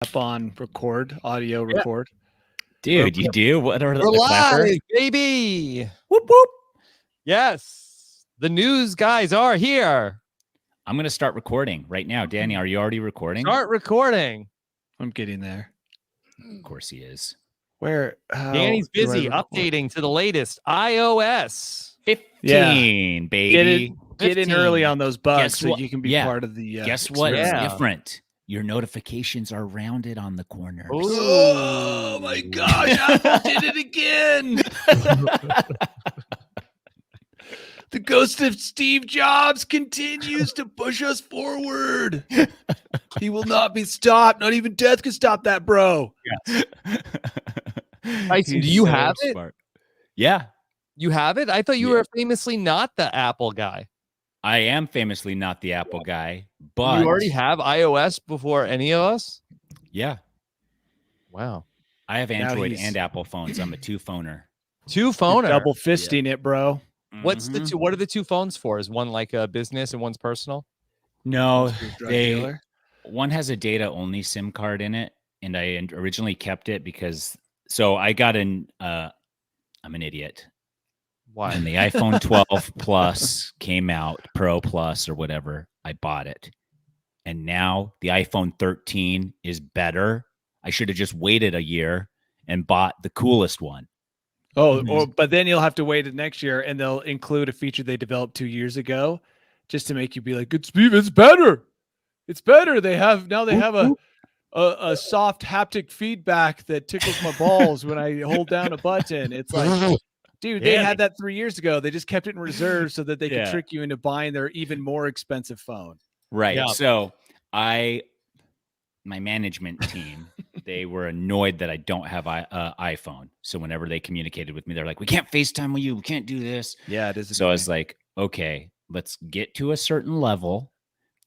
Up on audio Yeah. record. Dude, you do? What are We're the clapper? live, baby. Whoop, whoop. Yes, the news guys are here. I'm going to start recording right now. Danny, are you already recording? Start recording. I'm getting there. Of course he is. Where? Danny's busy updating to the latest iOS 15, baby. Get in early on those bugs Guess so what? you can be Yeah. part of the. Guess what? It's Yeah. different. Your notifications are rounded on the corners. Oh my gosh! Apple did it again. The ghost of Steve Jobs continues to push us forward. He will not be stopped. Not even death can stop that, bro. Tyson, do you have it? Smart. Yeah. You have it? I thought you Yeah. were famously not the Apple guy. I am famously not the Apple guy, but You already have iOS before any of us? yeah, Wow. I have Android he's- and Apple phones. I'm a two-phoner. Two You're phoner. double fisting it, bro. What's the Mhm. two? What are the two phones for? Is one like a business and one's personal? No, Drug they dealer. one has a data only SIM card in it, and I originally kept it because I got I'm an idiot. Why? When the iPhone 12 Plus came out, Pro Plus or whatever, I bought it. And now the iPhone 13 is better. I should have just waited a year and bought the coolest one. But then you'll have to wait next year, and they'll include a feature they developed 2 years ago, just to make you be like, "It's better. It's better." They have a soft haptic feedback that tickles my balls when I hold down a button. It's like, dude, they had that 3 years ago. They just kept it in reserve so that they could trick you into buying their even more expensive phone. Right. Yeah. So my management team, they were annoyed that I don't have iPhone. So whenever they communicated with me, they're like, "We can't FaceTime with you. We can't do this." Yeah, it is. So I was like, okay, let's get to a certain level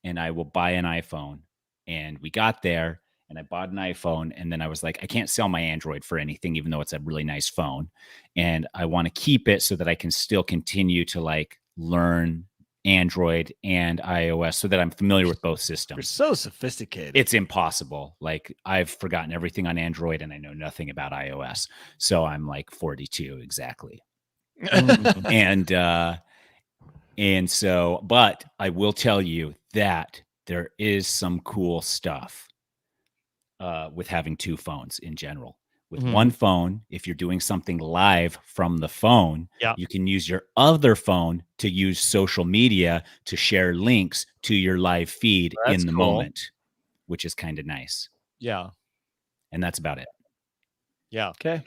and I will buy an iPhone. And we got there and I bought an iPhone. And then I was like, I can't sell my Android for anything, even though it's a really nice phone. And I want to keep it so that I can still continue to like learn Android and iOS so that I'm familiar with both You're systems. so sophisticated. It's impossible. Like I've forgotten everything on Android and I know nothing about iOS. So I'm like 42 exactly. And so, but I will tell you that there is some cool stuff with having two phones in general. With one phone, if you're doing something live from the phone, you can use your other phone to use social media to share links to your live feed in the moment, which is kind of nice. Yeah. And that's about it. Yeah. Okay.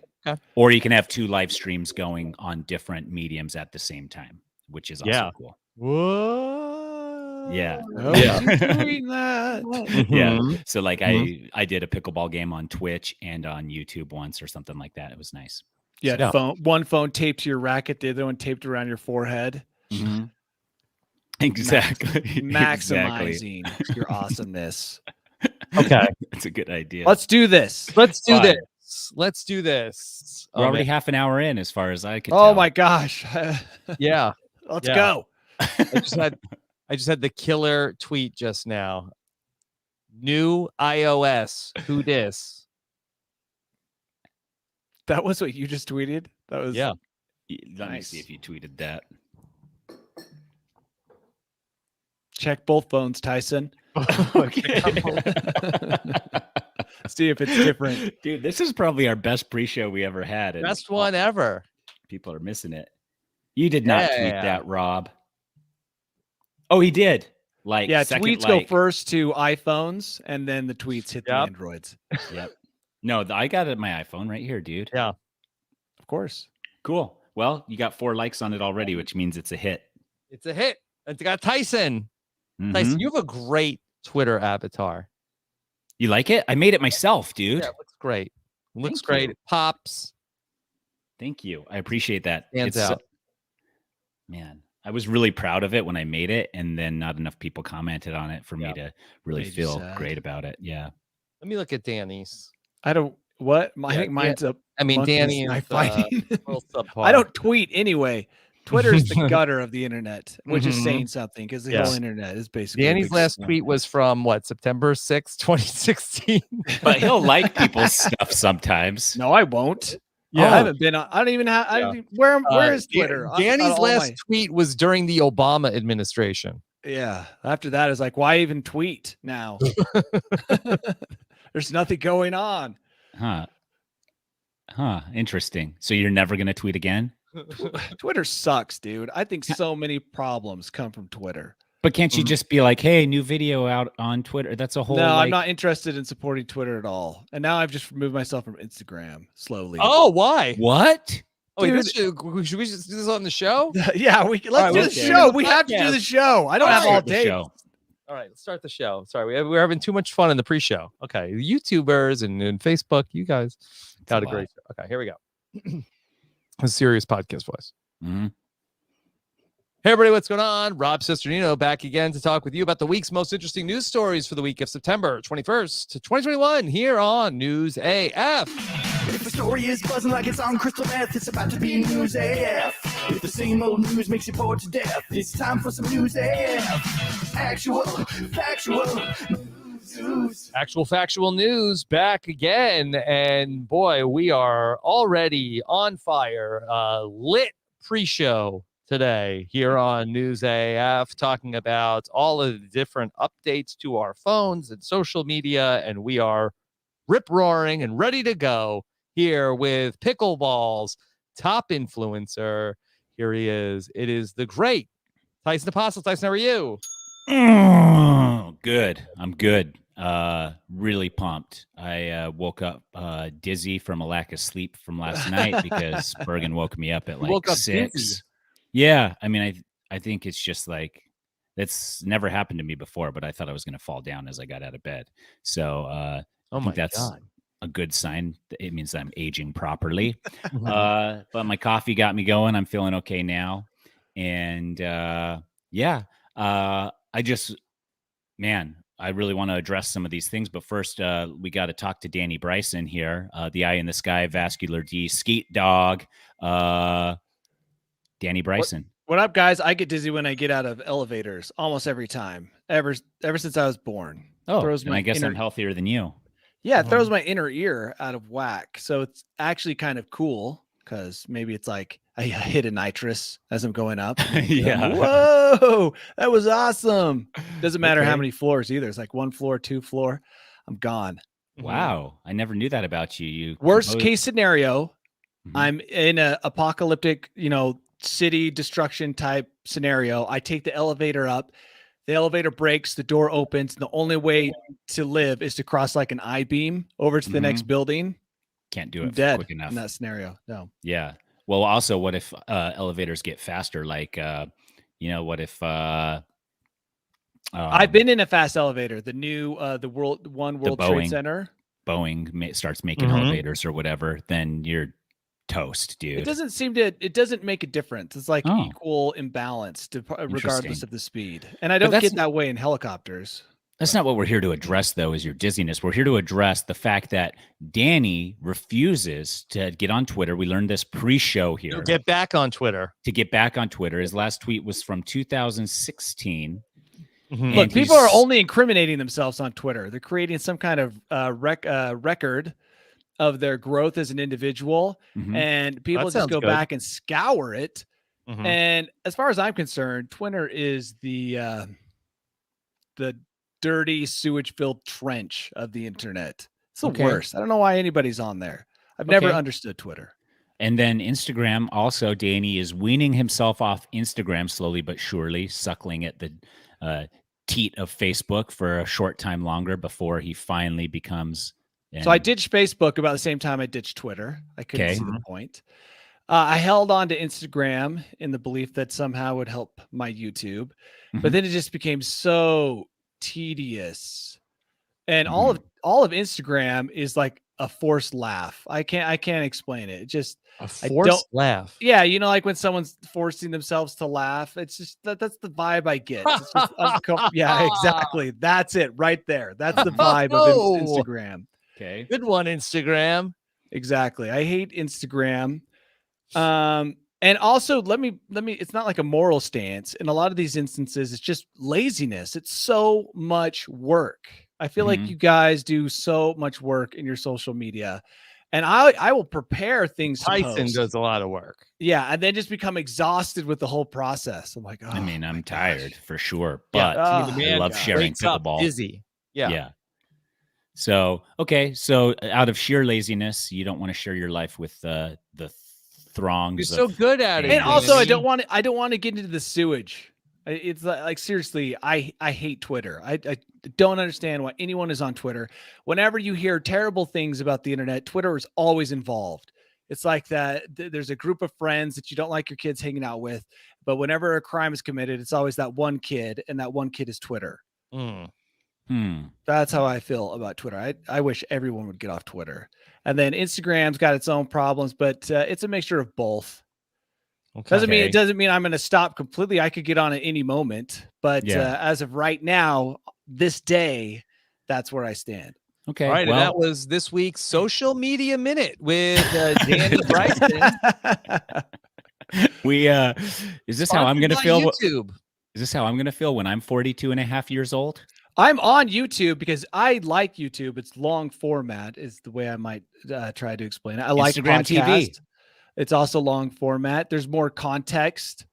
Or you can have two live streams going on different mediums at the same time, which is also cool. Whoa. Yeah. Oh, Yeah. you're doing that. Yeah. So like I did a pickleball game on Twitch and on YouTube once or something like that. It was nice. Yeah. One phone taped to your racket, the other one taped around your forehead. Exactly. Maximizing your awesomeness. Okay. That's a good idea. Let's do this. Let's do Fine. this. Let's do this. We're already half an hour in as far as I can Oh tell. my gosh. Yeah. Let's go. I just had the killer tweet just now. New iOS. Who dis? That was what you just tweeted? That was Yeah. Let me Nice. see if you tweeted that. Check both phones, Tyson. Okay. See if it's different. Dude, this is probably our best pre-show we ever had. and Best one ever. People are missing it. You did not tweet Yeah. that, Rob. Oh, he did. Like, Yeah, second, tweets go first to iPhones, and then the tweets hit the Yep. Androids. Yep. No, I got it on my iPhone right here, dude. Yeah. Of course. Cool. Well, you got 4 likes on it already, which means it's a hit. It's a hit. It's got Tyson. Mhm. Tyson, you have a great Twitter avatar. You like it? I made it myself, dude. Yeah, it looks great. It looks Thank great. you. It pops. Thank you. I appreciate that. Stands It's out. man, I was really proud of it when I made it, and then not enough people commented on it for me Yeah. to really Made you feel sad. great about it. Yeah. Let me look at Danny's. I don't what? I Yeah, think mine's up. I mean, monkeys Danny and I is fighting. a little subpar. I don't tweet anyway. Twitter's the gutter of the internet, which is saying something because the whole internet is basically. Danny's last tweet was from what, September 6th, 2016. But he'll like people's stuff sometimes. No, I won't. Yeah, I haven't been on. I don't even have. Where is Twitter? Danny's last tweet was during the Obama administration. Yeah. After that, it's like, why even tweet now? There's nothing going on. Huh. Interesting. So you're never going to tweet again? Twitter sucks, dude. I think so many problems come from Twitter. But can't you just be like, hey, new video out on Twitter? That's a whole. No, I'm not interested in supporting Twitter at all. And now I've just removed myself from Instagram slowly. Oh, why? What? Oh, wait, should we just do this on the show? Yeah, let's do the show. We have to do the show. I don't have all day. All right, let's start the show. Sorry, we're having too much fun in the pre-show. Okay, YouTubers and Facebook, you guys got a great show. Okay, here we go. A serious podcast voice. Mm-hmm. Hey, everybody, what's going on? Rob Cesternino back again to talk with you about the week's most interesting news stories for the week of September 21st, 2021, here on News AF. If the story is buzzing like it's on crystal meth, it's about to be News AF. If the same old news makes you bored to death, it's time for some News AF. Actual, factual news. Actual factual news back again. And boy, we are already on fire. Lit pre-show today here on News AF, talking about all of the different updates to our phones and social media. And we are rip-roaring and ready to go here with Pickleball's top influencer. Here he is. It is the great Tyson Apostle. Tyson, how are you? Good. I'm good. Really pumped. I woke up dizzy from a lack of sleep from last night because Bergen woke me up at like 6. Dizzy. Yeah. I mean, I think it's just like, that's never happened to me before, but I thought I was going to fall down as I got out of bed. So I think that's a good sign. It means that I'm aging properly. But my coffee got me going. I'm feeling okay now. And I really want to address some of these things. But first, we got to talk to Danny Bryson here, the eye in the sky, vascular D, skeet dog. Danny Bryson. What up, guys? I get dizzy when I get out of elevators almost every time, ever since I was born. Oh, and I guess I'm healthier than you. Yeah, it throws my inner ear out of whack. So it's actually kind of cool because maybe it's like I hit a nitrous as I'm going up. Yeah. Whoa, that was awesome. Doesn't matter how many floors either. It's like 1 floor, 2 floor. I'm gone. Wow. I never knew that about you. Worst case scenario, I'm in a apocalyptic, city destruction type scenario. I take the elevator up. The elevator breaks, the door opens. And the only way to live is to cross like an I-beam over to the next building. Can't do it dead quick enough in that scenario. No. Yeah. Well, also, what if elevators get faster? Like, what if I've been in a fast elevator, the new the World Trade Center. Boeing starts making elevators or whatever, then you're toast, dude. It doesn't make a difference. It's like equal imbalance regardless of the speed. And I don't get that way in helicopters. That's not what we're here to address, though, is your dizziness. We're here to address the fact that Danny refuses to get on Twitter. We learned this pre-show here. To get back on Twitter. His last tweet was from 2016. Look, people are only incriminating themselves on Twitter. They're creating some kind of record of their growth as an individual, and people just go back and scour it. And as far as I'm concerned, Twitter is the dirty sewage-filled trench of the internet. It's the worst. I don't know why anybody's on there. I've never understood Twitter. And then Instagram also, Danny is weaning himself off Instagram slowly but surely, suckling at the teat of Facebook for a short time longer before he finally becomes... So I ditched Facebook about the same time I ditched Twitter. I couldn't see the point. I held on to Instagram in the belief that somehow would help my YouTube, but then it just became so tedious. And all of Instagram is like a forced laugh. I can't explain it. Just a forced laugh. Yeah, like when someone's forcing themselves to laugh. It's just that's the vibe I get. It's just yeah, exactly. That's it right there. That's the vibe of Instagram. Okay. Good one, Instagram. Exactly. I hate Instagram. And also, let me. It's not like a moral stance. In a lot of these instances, it's just laziness. It's so much work. I feel like Mhm. you guys do so much work in your social media, and I will prepare things to Tyson post. does a lot of work. Yeah, and then just become exhausted with the whole process. I'm like, oh, I mean, my I'm gosh. tired for sure, Yeah, but I mean, the Oh, I man love sharing wakes up pickleball. dizzy. Yeah. Yeah. So, okay. So out of sheer laziness, you don't want to share your life with the throngs You're so of good at it. And fans. also, I Danny. don't want to get into the sewage. It's like seriously, I hate Twitter. I don't understand why anyone is on Twitter. Whenever you hear terrible things about the internet, Twitter is always involved. It's like that there's a group of friends that you don't like your kids hanging out with, but whenever a crime is committed, it's always that one kid, and that one kid is Twitter. Mm. That's how I feel about Twitter. I wish everyone would get off Twitter. And then Instagram's got its own problems, but it's a mixture of both. Okay. It doesn't mean I'm going to stop completely. I could get on at any moment, but Yeah. as of right now, this day, that's where I stand. Okay. All right, and Well, that was this week's social media minute with Danny Bryson. we is this how I'm Sponsored going to by feel? YouTube. Is this how I'm going to feel when I'm 42 and a half years old? I'm on YouTube because I like YouTube. It's long format is the way I might try to explain it. I like Instagram TV. podcast. It's also long format. There's more context.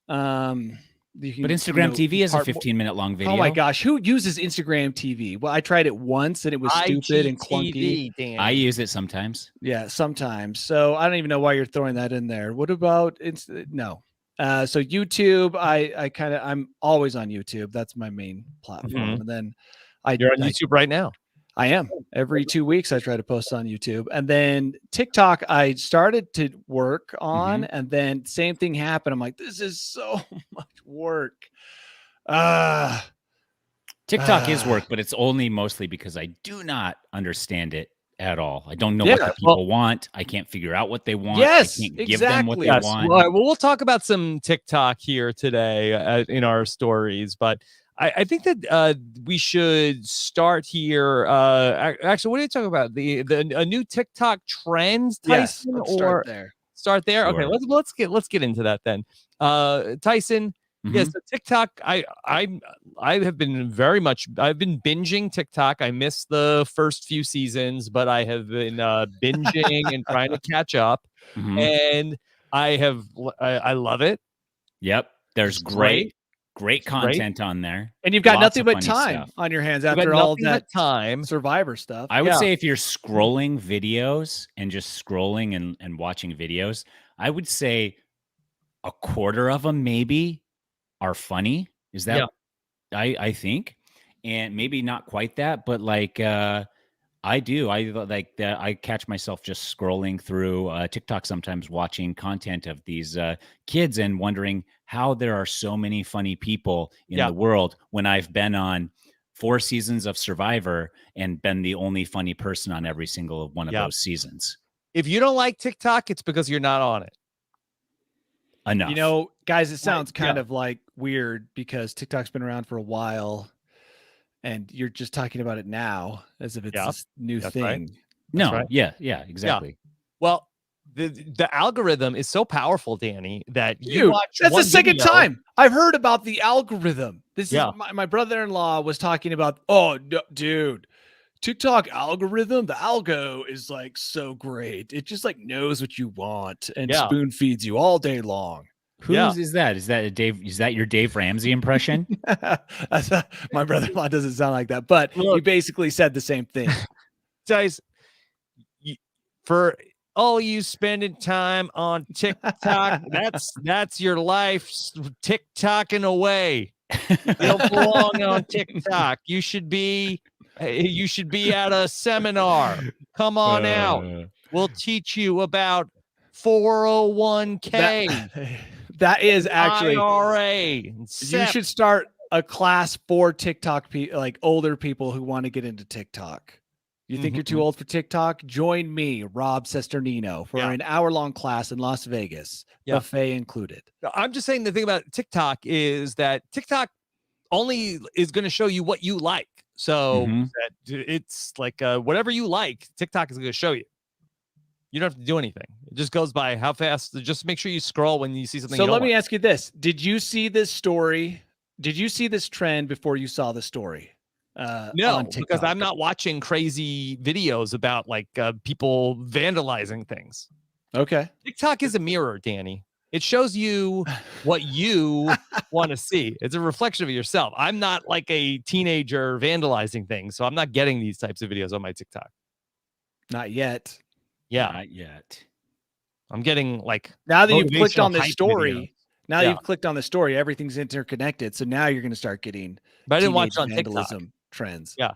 You can, But Instagram TV is a part- 15-minute long video. Oh my gosh, who uses Instagram TV? Well, I tried it once and it was stupid and clunky. IGTV, Danny. I use it sometimes. Yeah, sometimes. So I don't even know why you're throwing that in there. What about no? So YouTube, I'm always on YouTube. That's my main platform. Mhm. And then You're on YouTube right now. I am. Every 2 weeks I try to post on YouTube. And then TikTok I started to work on, and then same thing happened. I'm like, this is so much work. TikTok is work, but it's only mostly because I do not understand it at all. I don't know what Yeah, the people want. I can't figure out what they want. Yes, I can't give them what they exactly. want. Well, all right, well, we'll talk about some TikTok here today in our stories, but I think that we should start here. Actually, what are you talking about? A new TikTok trend, Yes, Tyson, let's or start there. start there? Okay, Sure. let's get into that then. Tyson, yes, the TikTok. I have been I've been binging TikTok. I missed the first few seasons, but I have been binging and trying to catch up. And I love it. Yep. There's It's great content on there. And you've got Lots nothing of but funny time stuff. on your hands You've got after all nothing that but time. Survivor stuff. I would Yeah. say if you're scrolling videos and just scrolling and watching videos, I would say a quarter of them maybe are funny. Is that I think, and maybe not quite that, but like I like that. I catch myself just scrolling through TikTok sometimes, watching content of these kids and wondering how there are so many funny people in the world when I've been on 4 seasons of Survivor and been the only funny person on every single one of those seasons. If you don't like TikTok, it's because you're not on it. Enough. You know, guys, it sounds kind of like weird because TikTok's been around for a while and you're just talking about it now as if it's this new thing. Right. No, right. yeah, exactly. Yeah. Well, the algorithm is so powerful, Danny, that you Dude, watch that's one the second video- time I've heard about the algorithm. This Yeah. is my brother-in-law was talking about, oh, no, dude, TikTok algorithm, the algo is like so great. It just like knows what you want and spoon feeds you all day long. Whose is that? Is that a Dave? Is that your Dave Ramsey impression? My brother-in-law doesn't sound like that, but he basically said the same thing. Guys, for all you spending time on TikTok, that's your life TikToking away. You don't belong on TikTok. You should be at a seminar. Come on out. We'll teach you about 401k. That is actually IRA. You should start a class for TikTok like older people who want to get into TikTok. You think you're too old for TikTok? Join me, Rob Sesternino, for an hour-long class in Las Vegas, buffet included. I'm just saying the thing about TikTok is that TikTok only is going to show you what you like. So that it's like whatever you like, TikTok is going to show you. You don't have to do anything. It just goes by how fast. Just make sure you scroll when you see something. So you don't let me want. ask you this: did you see this story? Did you see this trend before you saw the story? No, on because TikTok? I'm not watching crazy videos about like people vandalizing things. Okay. TikTok is a mirror, Danny. It shows you what you want to see. It's a reflection of yourself. I'm not like a teenager vandalizing things, so I'm not getting these types of videos on my TikTok. Not yet. Yeah, Not yet. I'm getting like Now that you've clicked motivational on this hype story, videos. now Yeah. you've clicked on the story, everything's interconnected. So now you're going to start getting But I didn't watch teenage it on TikTok. vandalism trends. Yeah.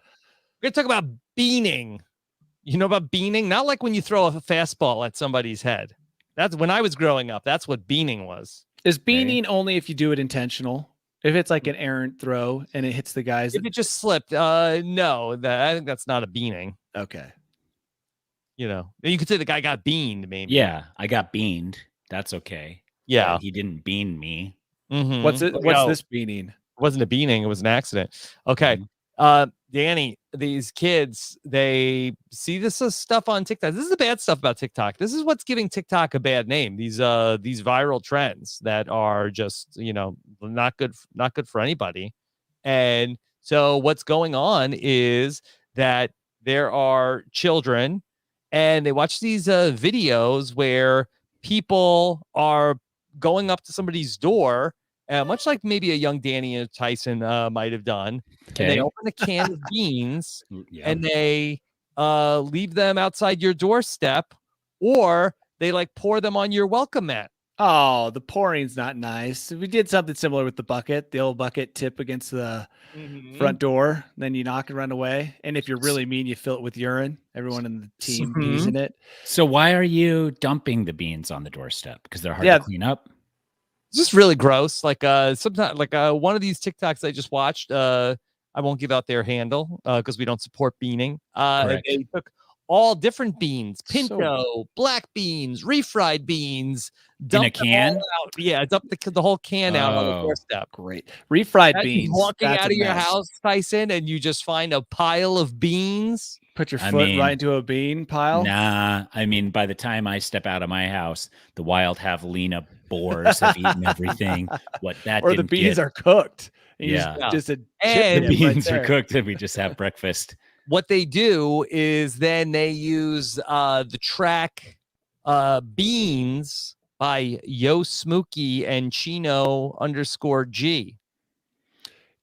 We're going to talk about beaning. You know about beaning? Not like when you throw a fastball at somebody's head. That's when I was growing up. That's what beaning was. Is beaning only if you do it intentional? If it's like an errant throw and it hits the guys? If it just slipped, no, I think that's not a beaning. Okay. You know, you could say the guy got beaned, maybe. Yeah, I got beaned. That's okay. Yeah. But he didn't bean me. Mm-hmm. What's this beaning? It wasn't a beaning. It was an accident. Okay. Mhm. Danny, these kids, they see this stuff on TikTok. This is the bad stuff about TikTok. This is what's giving TikTok a bad name. These viral trends that are just, not good for anybody. And so what's going on is that there are children and they watch these videos where people are going up to somebody's door, much like maybe a young Danny Tyson might have done. Okay. And they open a can of beans Yep. and they leave them outside your doorstep, or they like pour them on your welcome mat. Oh, the pouring's not nice. We did something similar with the old bucket tip against the front door. Then you knock and run away. And if you're really mean, you fill it with urine. Everyone in the team using it. So why are you dumping the beans on the doorstep? Because they're hard to clean up? It's just really gross. Like sometimes, like one of these TikToks I just watched. I won't give out their handle because we don't support beaning. They took all different beans: pinto, black beans, refried beans, in a can. Yeah, dump the whole can out on the doorstep. Great refried beans. Walking out of your house, Tyson, and you just find a pile of beans. Put your foot right into a bean pile. Nah, I mean, by the time I step out of my house, the wild javelina boars have eaten everything. Or the beans are cooked. Just the beans are cooked, and we just have breakfast. What they do is then they use the track beans by Yo Smooky and Chino _G.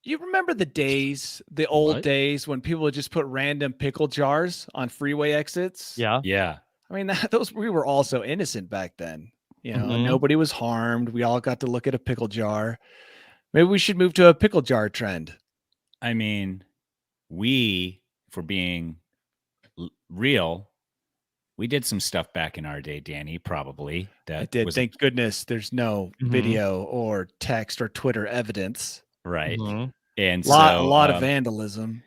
You remember the old days when people would just put random pickle jars on freeway exits? Yeah. Yeah. I mean, we were all so innocent back then. Nobody was harmed. We all got to look at a pickle jar. Maybe we should move to a pickle jar trend. I mean, if we're being real, we did some stuff back in our day, Danny, probably. I did. Thank goodness there's no video or text or Twitter evidence. Right. And a lot of vandalism.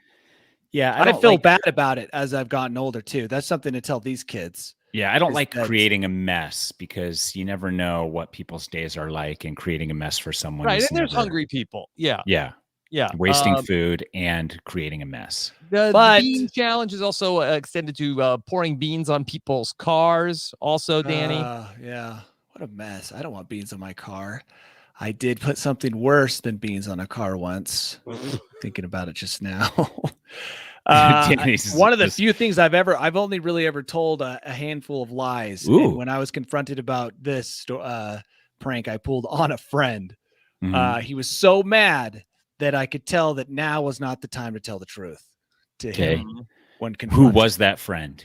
Yeah. I feel bad about it as I've gotten older too. That's something to tell these kids. Yeah. I don't like creating a mess because you never know what people's days are like, and creating a mess for someone. Right. And there's hungry people. Yeah. Yeah. Yeah. Wasting food and creating a mess. The bean challenge is also extended to pouring beans on people's cars. Also, Danny. Yeah. What a mess. I don't want beans on my car. I did put something worse than beans on a car once. Thinking about it just now. One of the few things I've only really ever told a handful of lies. And when I was confronted about this prank I pulled on a friend, he was so mad that I could tell that now was not the time to tell the truth to him. When who was that friend?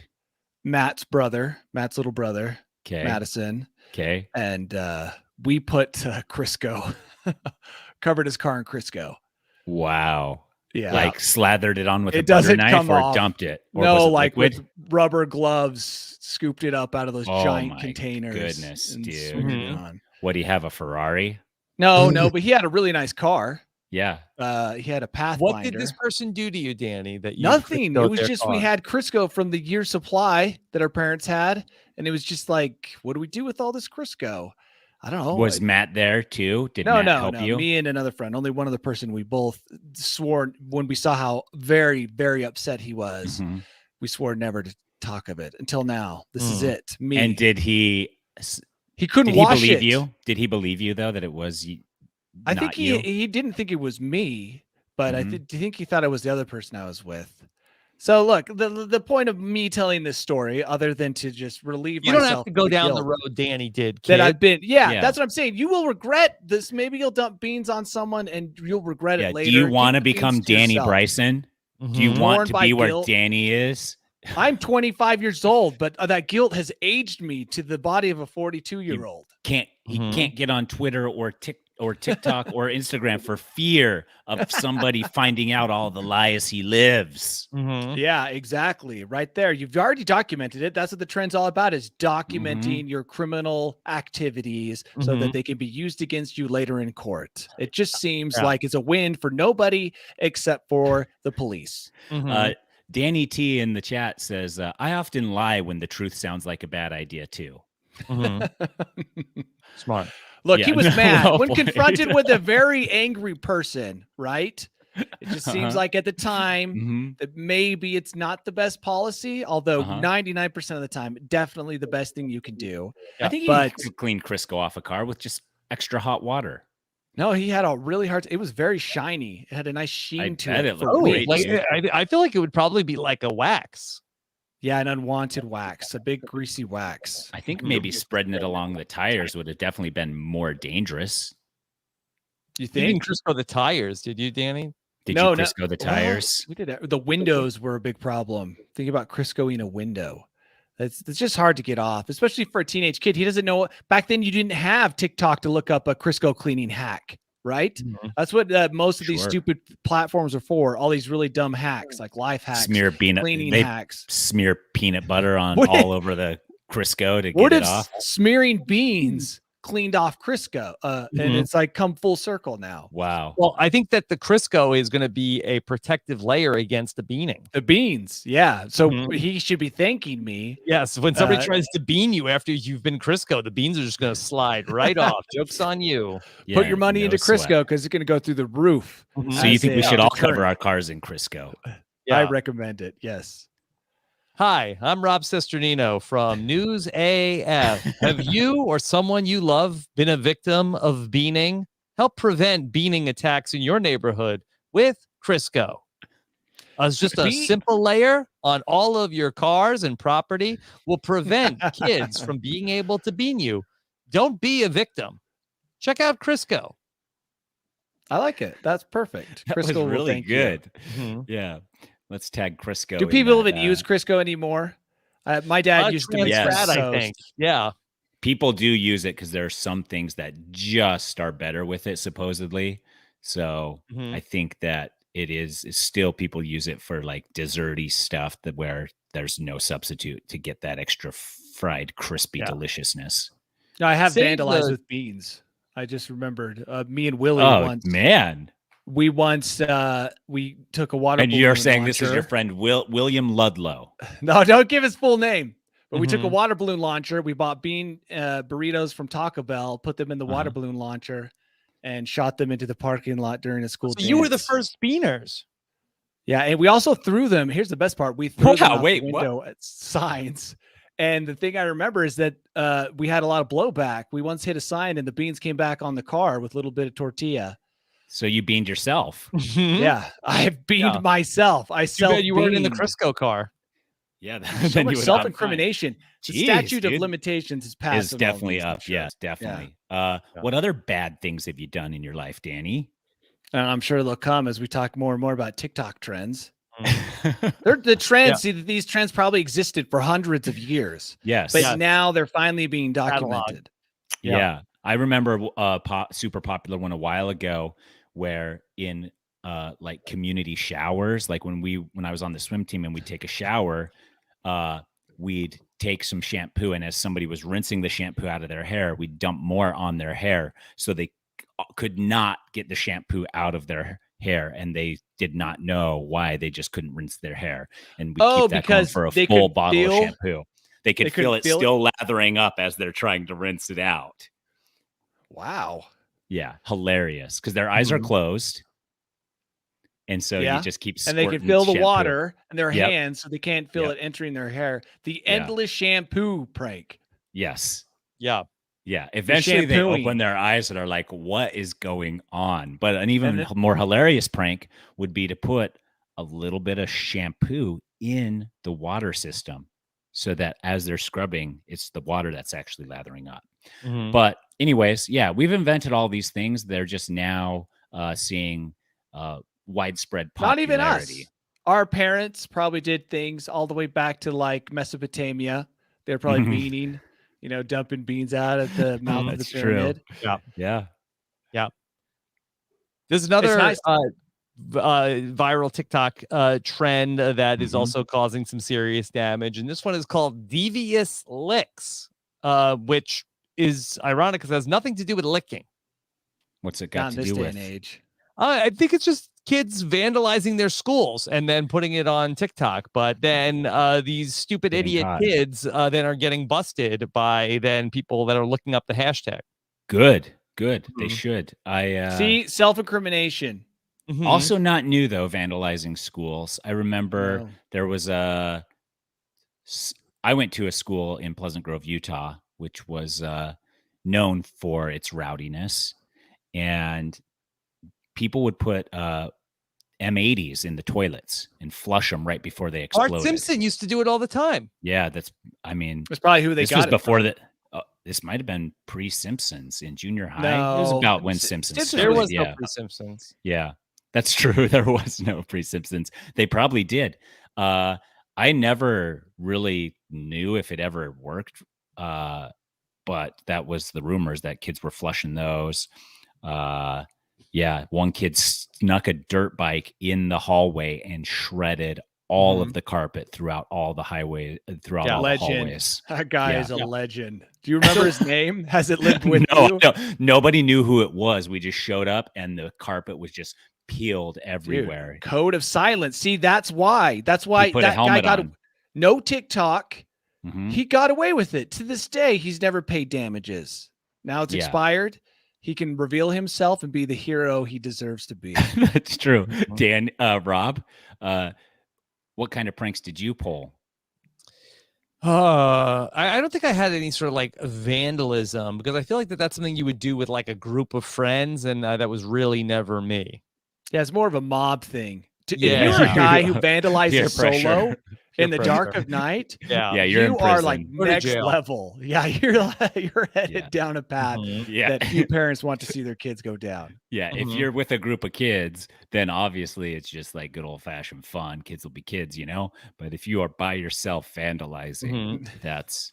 Matt's little brother, Madison. Okay. And we put Crisco, covered his car in Crisco. Wow. Yeah. Like slathered it on with a butter knife or dumped it? Or no, like with rubber gloves, scooped it up out of those giant containers. Goodness, dude. What, do you have, a Ferrari? No, but he had a really nice car. Yeah. He had a Pathfinder. What did this person do to you, Danny? Nothing. It was just we had Crisco from the year supply that our parents had, and it was just like, what do we do with all this Crisco? I don't know. Was Matt there too? Did Matt help you? Me and another friend. Only one other person. We both swore when we saw how very, very upset he was. We swore never to talk of it until now. This is it. Me. And did he couldn't did he wash believe it. you? Did he believe you though that it was I think not you? he didn't think it was me, but I Mhm. think he thought it was the other person I was with. So look, the point of me telling this story, other than to just relieve You don't myself have to go of down the guilt road Danny did, kid. that I've been. Yeah, Yeah. that's what I'm saying. You will regret this. Maybe you'll dump beans on someone and you'll regret Yeah. it later. Do you Keep want to the beans become to Danny yourself. Bryson? Do you Mhm. want Torn to by be where guilt. Danny is? I'm 25 years old, but that guilt has aged me to the body of a 42-year-old. He can't get on Twitter or TikTok or Instagram for fear of somebody finding out all the lies he lives. Mhm. Yeah, exactly. Right there. You've already documented it. That's what the trend's all about, is documenting your criminal activities so that they can be used against you later in court. It just seems like it's a win for nobody except for the police. Danny T in the chat says, I often lie when the truth sounds like a bad idea too. Smart. Look, Yeah, he was no, mad well when played. confronted with a very angry person, right? It just seems Uh-huh. like at the time that maybe it's not the best policy, although 99% of the time, definitely the best thing you can do. I think you could clean Crisco off a car with just extra hot water. No, he had a really hard. It was very shiny. It had a nice sheen to bet it. it for looked weeks. great, dude. I feel like it would probably be like a wax. Yeah, an unwanted wax, a big greasy wax. I think maybe spreading it along the tires would have definitely been more dangerous. You You think? didn't Crisco the tires, did you, Danny? Did you Crisco the tires? We did. The windows were a big problem. Think about Criscoing a window. It's just hard to get off, especially for a teenage kid. He doesn't know. Back then, you didn't have TikTok to look up a Crisco cleaning hack, right? That's what most of these stupid platforms are for. All these really dumb hacks, like life hacks, cleaning hacks. Smear peanut butter on all over the Crisco to What get it if off. smearing beans cleaned off Crisco? And it's like come full circle now. Wow. Well, I think that the Crisco is going to be a protective layer against the beaning. The beans, yeah. So he should be thanking me. Yes, when somebody tries to bean you after you've been Crisco, the beans are just going to slide right off. Joke's on you. Yeah, Put your money into Crisco because it's going to go through the roof. So you think we should all cover our cars in Crisco? I recommend it. Yes. Hi, I'm Rob Sesternino from News AF. Have you or someone you love been a victim of beaning? Help prevent beaning attacks in your neighborhood with Crisco. It's just a simple layer on all of your cars and property will prevent kids from being able to bean you. Don't be a victim. Check out Crisco. I like it. That's perfect. That Crisco was really good. Yeah. Let's tag Crisco. Do people even use Crisco anymore? My dad used to. Yes. I think. Yeah. People do use it because there are some things that just are better with it, supposedly. So I think that it is still people use it for like desserty stuff that where there's no substitute to get that extra fried, crispy deliciousness. No, I have vandalized with beans. I just remembered me and Willie once. Man. We once we took a water balloon. And you're saying launcher. This is your friend William Ludlow. No, don't give his full name. But we took a water balloon launcher. We bought bean burritos from Taco Bell, put them in the water balloon launcher, and shot them into the parking lot during a school dance. You were the first beaners. Yeah, and we also threw them. Here's the best part. We threw them out the window at signs. And the thing I remember is that we had a lot of blowback. We once hit a sign and the beans came back on the car with a little bit of tortilla. So you beaned yourself. Yeah, I have beaned myself. I self-beaned. You weren't in the Crisco car. Yeah, so much self-incrimination. The statute of limitations is passed. It's definitely up. Sure. Yes, definitely. Yeah. What other bad things have you done in your life, Danny? And I'm sure they'll come as we talk more and more about TikTok trends. They're the trends. See, these trends probably existed for hundreds of years. Yes, but now they're finally being documented. Yeah, I remember a super popular one a while ago, where in like community showers, like when I was on the swim team and we'd take a shower, we'd take some shampoo, and as somebody was rinsing the shampoo out of their hair, we'd dump more on their hair so they could not get the shampoo out of their hair, and they did not know why. They just couldn't rinse their hair, and we keep that going for a full bottle of shampoo. They could feel it still lathering up as they're trying to rinse it out. Wow. Yeah, hilarious, because their eyes are closed. And so Yeah. you just keep And they can squirting feel the shampoo. water in their Yep. hands, so they can't feel Yep. it entering their hair. The Yeah. endless shampoo prank. Yes. Yeah. Yeah. Eventually they open shampooing. their eyes and are like, what is going on? But an even then- more hilarious prank would be to put a little bit of shampoo in the water system so that as they're scrubbing, it's the water that's actually lathering up. Mhm. But anyways, yeah, we've invented all these things. They're just now seeing widespread Not even popularity. us. Our parents probably did things all the way back to like Mesopotamia. They're probably beaning, dumping beans out at the mouth of the That's true. pyramid. Yeah. Yeah. There's another nice. viral TikTok trend that is Mhm. also causing some serious damage, and this one is called devious licks, which is ironic because it has nothing to do with licking. What's it Not got in to this do day with? and age. I think it's just kids vandalizing their schools and then putting it on TikTok. But then these stupid Getting idiot caught. kids then are getting busted by then people that are looking up the hashtag. Good. They Mhm. should. I See, self-incrimination. Mhm. also not new though, vandalizing schools. I remember No. there was I went to a school in Pleasant Grove, Utah, which was known for its rowdiness, and people would put M80s in the toilets and flush them right before they Art exploded. Simpson used to do it all the time. Yeah, I mean, That's probably who they this got was it before from. that. This might have been pre-Simpsons in junior high. It was No. about when Simpsons Simpsons There started. was no Yeah, pre-Simpsons. yeah, that's true. There was no pre-Simpsons. They probably did. I never really knew if it ever worked, but that was the rumors that kids were flushing those. Yeah, one kid snuck a dirt bike in the hallway and shredded all of the carpet throughout all the highway, throughout all the Legend. hallways. That guy Yeah. is a Yeah. legend. Do you remember his name? Has it lived with No, you? nobody knew who it was. We just showed up and the carpet was just peeled Dude, everywhere. code of silence. See, that's why. That's why He put a that guy helmet got on. no TikTok. Mhm. He got away with it. To this day, he's never paid damages. Now it's Yeah. expired. He can reveal himself and be the hero he deserves to be. That's true. Mhm. Dan, Rob, what kind of pranks did you pull? I don't think I had any sort of like vandalism because I feel like that's something you would do with like a group of friends, and that was really never me. Yeah, it's more of a mob thing. If Yeah. you're a guy who Peer vandalizes pressure. solo in the Peer dark pressure. of night, Yeah. Yeah, you're in you are like prison. Go to next jail. level. Yeah, you're headed Yeah. down a path Mhm. Yeah. that few parents want to see their kids go down. Yeah, if Mhm. you're with a group of kids, then obviously it's just like good old fashioned fun. Kids will be kids, But if you are by yourself vandalizing, Mhm. that's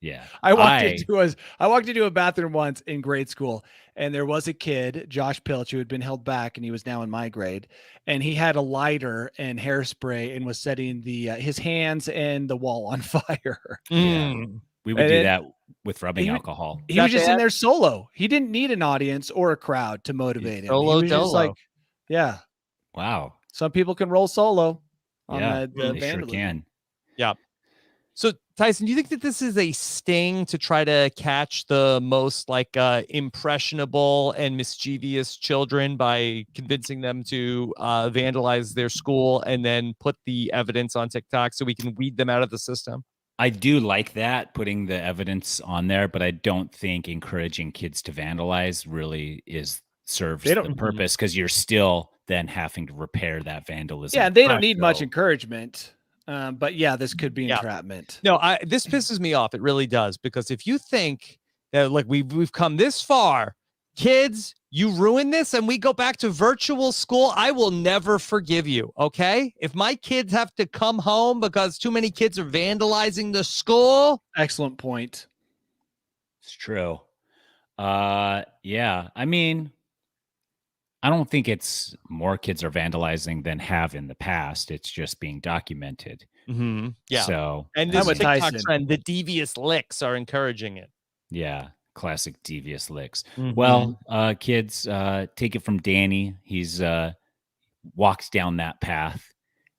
yeah. I walked into a bathroom once in grade school, and there was a kid, Josh Pilch, who had been held back, and he was now in my grade, and he had a lighter and hairspray and was setting his hands and the wall on fire. Yeah. Mm. We would And do then that with rubbing he- alcohol. He Got was just the in there solo. He didn't need an audience or a crowd to motivate him. Solo He was just dolo. like, yeah, Wow. some people can roll solo on Yeah, the they sure vandalism. can. So Tyson, do you think that this is a sting to try to catch the most like impressionable and mischievous children by convincing them to vandalize their school and then put the evidence on TikTok so we can weed them out of the system? I do like that, putting the evidence on there, but I don't think encouraging kids to vandalize really serves They don't- the purpose because you're still then having to repair that vandalism. Yeah, and they Correct, don't need much though. encouragement. But yeah, this could be Yeah. entrapment. No, this pisses me off. It really does, because if you think that like we've come this far, kids, you ruin this and we go back to virtual school, I will never forgive you. Okay, if my kids have to come home because too many kids are vandalizing the school, Excellent point. It's true. Yeah. I mean, I don't think it's more kids are vandalizing than have in the past. It's just being documented. yeah. So, And I'm this with TikTok Tyson. trend, the devious licks are encouraging it. yeah, classic devious licks. Mhm. Well, kids, take it from Danny. He's walks down that path,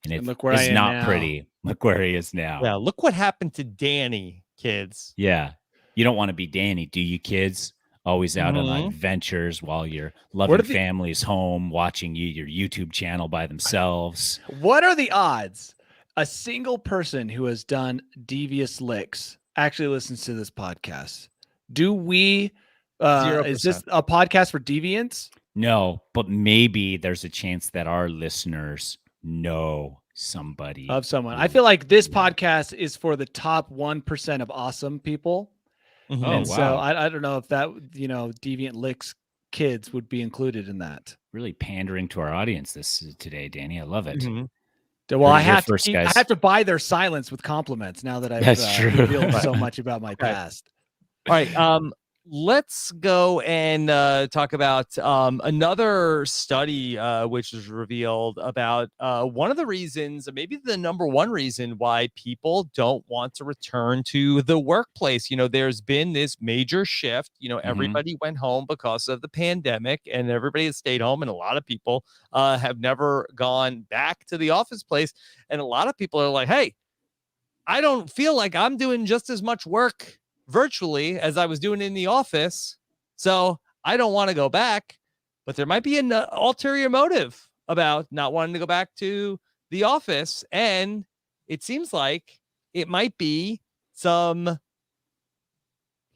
and And it's look where I am not now. pretty. Look where he is now. Yeah, look what happened to Danny, kids. Yeah. You don't want to be Danny, do you, kids? always out on Mhm. adventures while your What loving are the- family's home watching your YouTube channel by themselves. What are the odds a single person who has done devious licks actually listens to this podcast? Do we? Is this 0%. a podcast for deviants? No, but maybe there's a chance that our listeners know somebody Of someone. who- I feel like this Yeah. podcast is for the top 1% of awesome people. Mhm. Oh, And so wow. I don't know if that, Deviant Licks kids would be included in that. Really pandering to our audience today, Danny. I love it. Mhm. Well, I Heard it here have to first, I guys. have to buy their silence with compliments now that I've That's true. revealed so much about my past. All right. Let's go and talk about another study which was revealed about one of the reasons, maybe the number one reason why people don't want to return to the workplace. There's been this major shift. Everybody went home because of the pandemic and everybody has stayed home. And a lot of people have never gone back to the office place. And a lot of people are like, hey, I don't feel like I'm doing just as much work virtually as I was doing in the office. So I don't want to go back, but there might be an ulterior motive about not wanting to go back to the office. And it seems like it might be some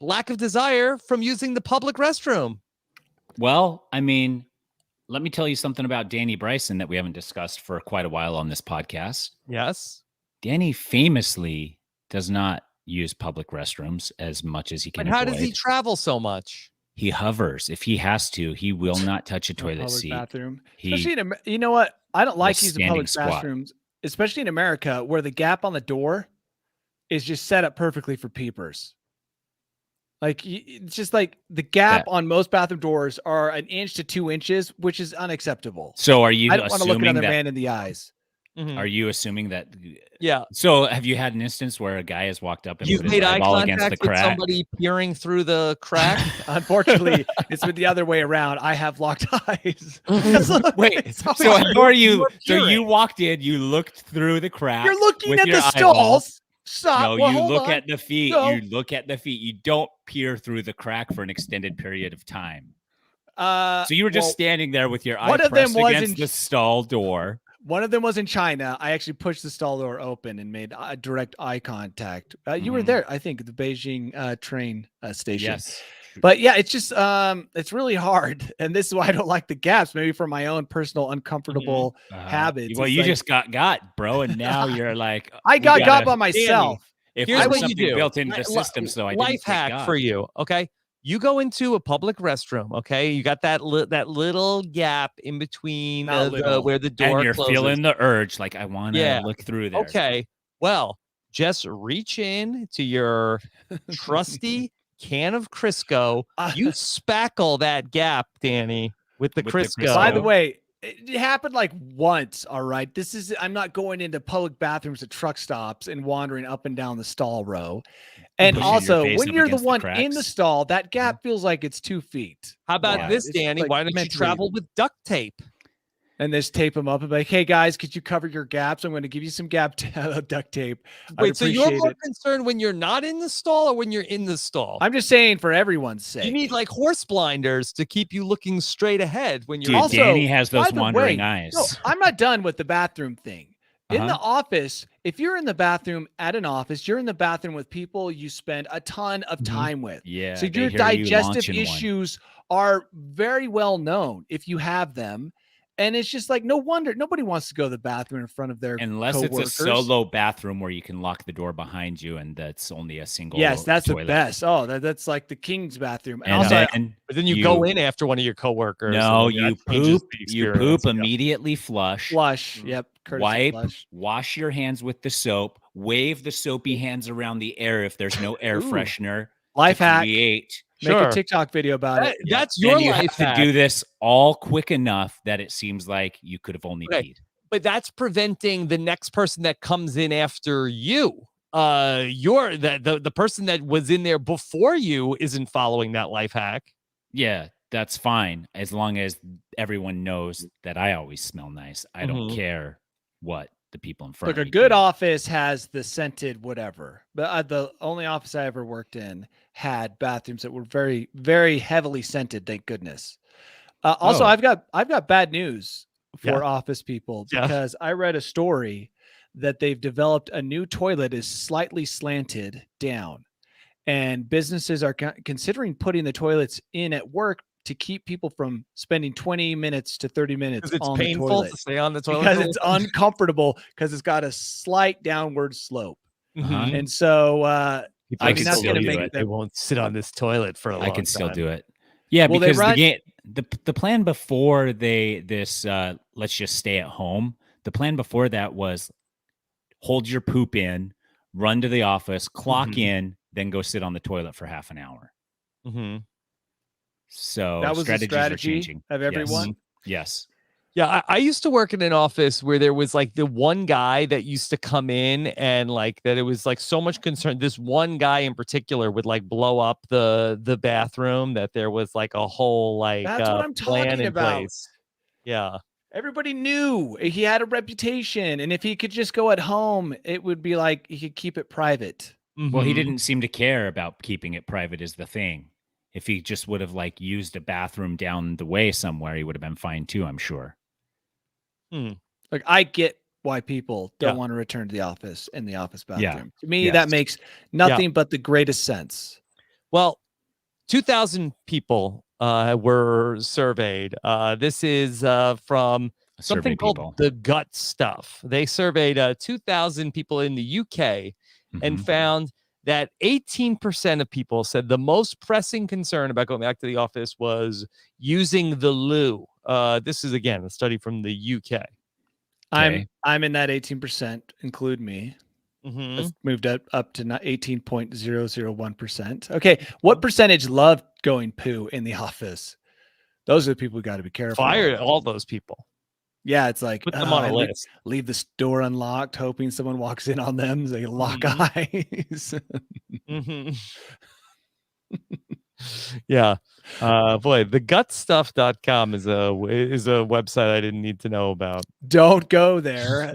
lack of desire from using the public restroom. Well, I mean, let me tell you something about Danny Bryson that we haven't discussed for quite a while on this podcast. Yes. Danny famously does not use public restrooms as much as he can But how avoid. does he travel so much? He hovers. If he has to, he will not touch a toilet Public seat. bathroom. He Especially you know what? I don't like using standing public squat. bathrooms, especially in America, where the gap on the door is just set up perfectly for peepers. Like it's just like the gap on most bathroom doors are 1 inch to 2 inches, which is unacceptable. So are you I don't want to look assuming another that? man in the eyes. Mhm. Are you assuming that? Yeah. So have you had an instance where a guy has walked up and You've put his made eye eyeball against the contact with crack? somebody peering through the crack? Unfortunately, it's been the other way around. I have locked eyes. Wait, It's so hard. how are you? So peering. you walked in, you looked through the crack. You're looking with at your the eyeball. stalls. Stop. No, Well, you hold look on. at the feet. No. You look at the feet. You don't peer through the crack for an extended period of time. So So you were just standing there with your eye one of them pressed was against the stall door. One of them was in China. I actually pushed the stall door open and made direct eye contact. You were there, I think, at the Beijing train station. Yes. But yeah, it's just it's really hard, and this is why I don't like the gaps. Maybe for my own personal uncomfortable habits. Well, It's you like, just got, bro, and now you're like, I we got gotta- by myself. If Here's there what was you something do. built into the system, so I life didn't take hack God. for you. Okay, you go into a public restroom. Okay, you got that little gap in between Not little. where the door and you're closes. feeling the urge, like I want to Yeah. look through there. Okay, well, just reach in to your trusty can of Crisco. You spackle that gap, Danny, with the With the Crisco. By the way, it happened like once. All right, I'm not going into public bathrooms at truck stops and wandering up and down the stall row. And Pushing your also, face when up you're the against the one in the cracks. stall, that gap feels like it's 2 feet. How about wide. this, It's just, Danny? like, Why don't you mentally- travel with duct tape? and just tape them up and be like, hey guys, could you cover your gaps? I'm going to give you some gap duct tape. I'd Wait, so you're appreciate more it. concerned when you're not in the stall or when you're in the stall? I'm just saying for everyone's sake. You need like horse blinders to keep you looking straight ahead when you're Dude, Also, Danny has by those the wandering way, eyes. No, I'm not done with the bathroom thing. In the Uh-huh. office, if you're in the bathroom at an office, you're in the bathroom with people you spend a ton of time with. Yeah. So they your hear you digestive launching one. issues are very well known if you have them. And it's just like, no wonder nobody wants to go to the bathroom in front of their Unless coworkers. it's a solo bathroom where you can lock the door behind you and that's only a single Yes, that's toilet. the best. Oh, that's like the king's bathroom. And And also, then But then you go in after one of your coworkers. No, and you that changes poop. the You experience. poop immediately. Flush. flush. Yep. courtesy Wipe. flush. Wash your hands with the soap. Wave the soapy hands around the air if there's no air Ooh. freshener. Life to hack. Create. Make Sure. a TikTok video about it. That's your And you life have to hack. do this all quick enough that it seems like you could have only Okay. peed. But that's preventing the next person that comes in after you. You're the person that was in there before you isn't following that life hack. Yeah, that's fine as long as everyone knows that I always smell nice. I don't Mhm. care what the people in front Look, of a me. good too. office has the scented whatever. But the only office I ever worked in had bathrooms that were very, very heavily scented. Thank goodness. Also, Oh. I've got bad news for Yeah. office people Yeah. because I read a story that they've developed a new toilet is slightly slanted down, and businesses are considering putting the toilets in at work to keep people from spending 20 minutes to 30 minutes Because it's on the painful toilet to stay on the toilet. because the it's whole time. uncomfortable because it's got a slight downward slope. Mhm. And so People I are can still still gonna do make it. They won't sit on this toilet for a long I time. can still do it. Yeah, Well, they because run- the plan before let's just stay at home. The plan before that was hold your poop in, run to the office, clock Mhm. in, then go sit on the toilet for half an hour. Mhm. So that was the strategies are strategy changing. of everyone. Yes. Yeah, I used to work in an office where there was like the one guy that used to come in and like that it was like so much concern. This one guy in particular would like blow up the bathroom that there was like a whole like That's what I'm plan talking in about. place. Yeah. Everybody knew he had a reputation, and if he could just go at home, it would be like he could keep it private. Well, he Mhm. didn't seem to care about keeping it private is the thing. If he just would have like used a bathroom down the way somewhere, he would have been fine too, I'm sure. Like, I get why people don't Yeah. want to return to the office in the office Yeah. bathroom. To me, Yes. that makes nothing but the greatest sense. Well, 2,000 people were surveyed. This is from something Survey called people. the Gut Stuff. They surveyed 2,000 people in the UK and Mhm. found that 18% of people said the most pressing concern about going back to the office was using the loo. This is, again, a study from the UK. Okay. I'm in that 18%, include me. Mhm. It's moved up to 18.001%. Okay, what percentage love going poo in the office? Those are the people we got to be careful. Fire of. all those people. Yeah, it's like Put them on I a list. leave the door unlocked, hoping someone walks in on them so they can lock eyes. Mhm. Yeah. Boy, thegutstuff.com is a website I didn't need to know about. Don't go there.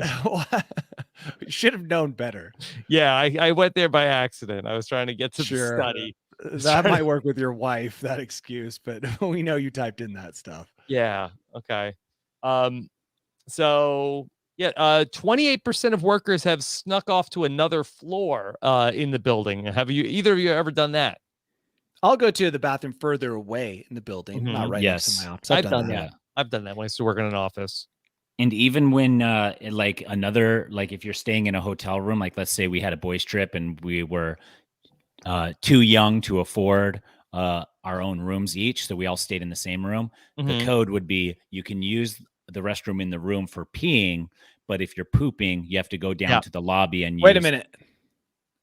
You should have known better. Yeah, I went there by accident. I was trying to get to the Sure. study. That might work with your wife, that excuse, but we know you typed in that stuff. Yeah. Okay. So yeah, 28% of workers have snuck off to another floor in the building. Have either of you ever done that? I'll go to the bathroom further away in the building, not right next to Yes. my office. I've done that. I've done that when I used to work in an office. And even when like if you're staying in a hotel room, like let's say we had a boys trip and we were too young to afford our own rooms each, so we all stayed in the same room. The code would be you can use the restroom in the room for peeing, but if you're pooping, you have to go down to the lobby and Wait a minute.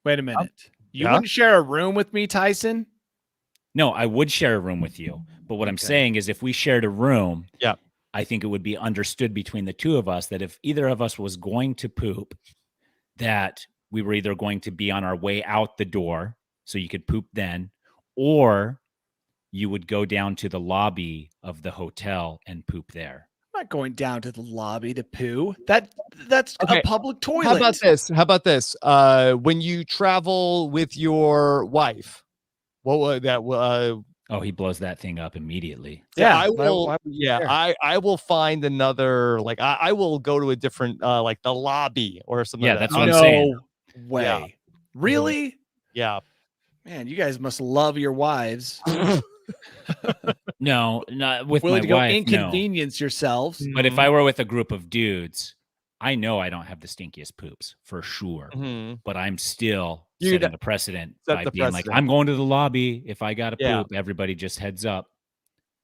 You Yeah? wouldn't share a room with me, Tyson? No, I would share a room with you. But what I'm saying is if we shared a room, I think it would be understood between the two of us that if either of us was going to poop, that we were either going to be on our way out the door so you could poop then, or you would go down to the lobby of the hotel and poop there. I'm not going down to the lobby to poo. That's Okay. a public toilet. How about this? When you travel with your wife, what would that? Oh, he blows that thing up immediately. Yeah, Yeah, I why- will. why would you Yeah, care? I will find another. Like, I will go to a different, like the lobby or something. Yeah, like that's that. what I'm saying. No way. Really? Yeah. Man, you guys must love your wives. No, not with Willing my to go wife. No. inconvenience yourselves. But if I were with a group of dudes, I know I don't have the stinkiest poops for sure. Mhm. But I'm still You'd setting a precedent set by the being like, precedent. I'm going to the lobby. If I got to Yeah. poop, everybody just heads up.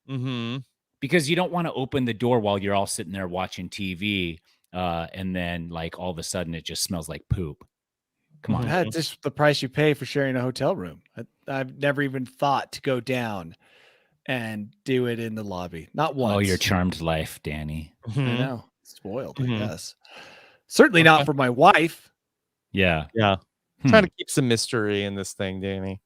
Mm-hmm. Because you don't want to open the door while you're all sitting there watching TV, and then like all of a sudden it just smells like poop. Come on. That's just the price you pay for sharing a hotel room. I've never even thought to go down and do it in the lobby. Not once. Oh, your charmed life, Danny. I know. Spoiled, Mhm. I guess. Certainly not for my wife. Yeah. Yeah. Hmm. Trying to keep some mystery in this thing, Danny.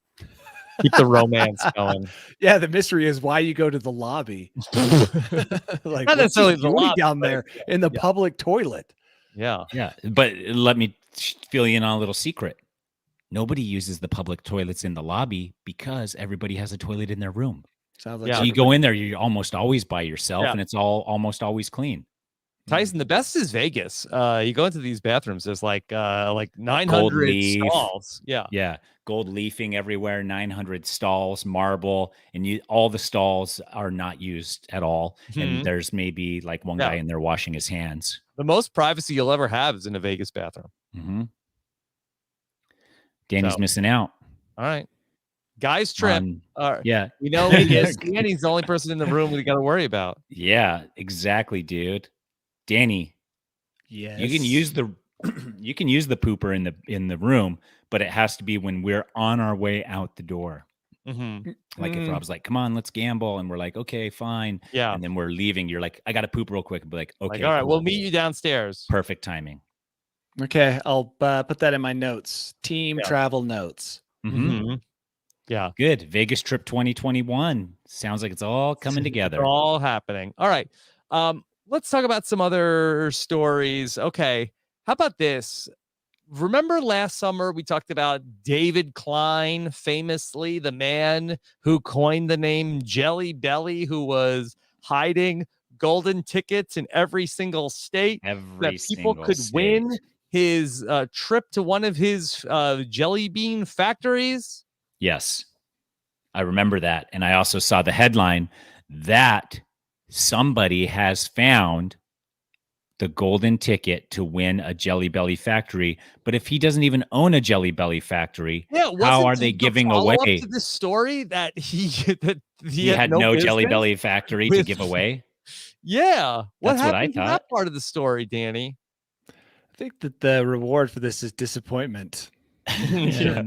Keep the romance going. Yeah, the mystery is why you go to the lobby. Like, Not what's he necessarily the doing lobby, down but there in the public toilet. Yeah. Yeah, but let me fill you in on a little secret. Nobody uses the public toilets in the lobby because everybody has a toilet in their room. Sounds like Yeah. So you go in there, you're almost always by yourself, Yeah. and it's almost always clean. Tyson, the best is Vegas. You go into these bathrooms, there's like 900 leaf. stalls. Yeah. Yeah, gold leafing everywhere, 900 stalls, marble, and all the stalls are not used at all. And Mhm. there's maybe like one Yeah. guy in there washing his hands. The most privacy you'll ever have is in a Vegas bathroom. Mm-hmm. Danny's So- missing out. All right. Guys trip. Yeah. We know Vegas. Danny's the only person in the room we got to worry about. Yeah, exactly, dude. Danny, Yes. you can use the you can use the pooper in the room, but it has to be when we're on our way out the door. Mm-hmm. Like if Rob's like, "Come on, let's gamble," and we're like, "Okay, fine," Yeah. and then we're leaving, you're like, "I got to poop real quick," and be like, "Okay, Like, all right, cool. we'll meet you downstairs. Perfect timing." Okay, I'll put that in my notes. Team travel notes. Mm-hmm. Mm-hmm. Yeah. Good. Vegas trip 2021. Sounds like it's all coming together. It's all happening. All right. Let's talk about some other stories. Okay. How about this? Remember last summer we talked about David Klein, famously the man who coined the name Jelly Belly, who was hiding golden tickets in every single state that people could win his trip to one of his jelly bean factories? Yes, I remember that. And I also saw the headline that somebody has found the golden ticket to win a Jelly Belly factory. But if he doesn't even own a Jelly Belly factory, how are they giving away to this story that he had no Jelly Belly factory to give away? Yeah. What That's what I happened to thought. that part of the story, Danny? I think that the reward for this is disappointment. Yeah.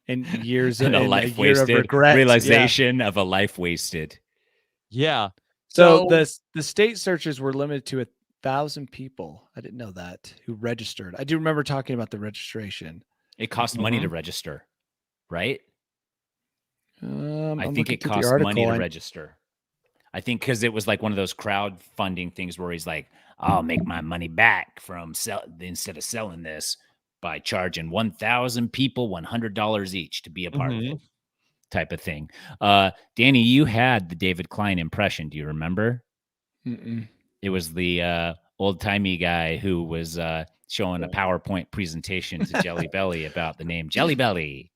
And years And and a life year of wasted, regret. realization of a life wasted. Yeah. So the state searches were limited to 1,000 people. I didn't know that who registered. I do remember talking about the registration. It cost money to register, right? I I'm think looking it through the cost article money to and- register. I think because it was like one of those crowdfunding things where he's like, "I'll make my money back from instead of selling this by charging 1,000 people $100 each to be a part of it," type of thing. Danny, you had the David Klein impression. Do you remember? Mm-mm. It was the old timey guy who was showing a PowerPoint presentation to Jelly Belly about the name Jelly Belly.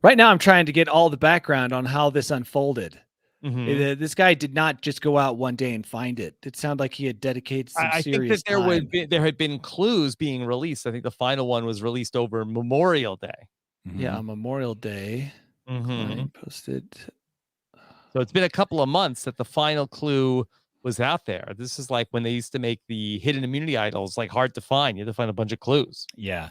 Right now, I'm trying to get all the background on how this unfolded. Mhm. This guy did not just go out one day and find it. It sounded like he had dedicated some I think serious that time. there had been clues being released. I think the final one was released over Memorial Day. Yeah, on Memorial Day. Klein posted. So it's been a couple of months that the final clue was out there. This is like when they used to make the hidden immunity idols like hard to find. You had to find a bunch of clues. Yeah.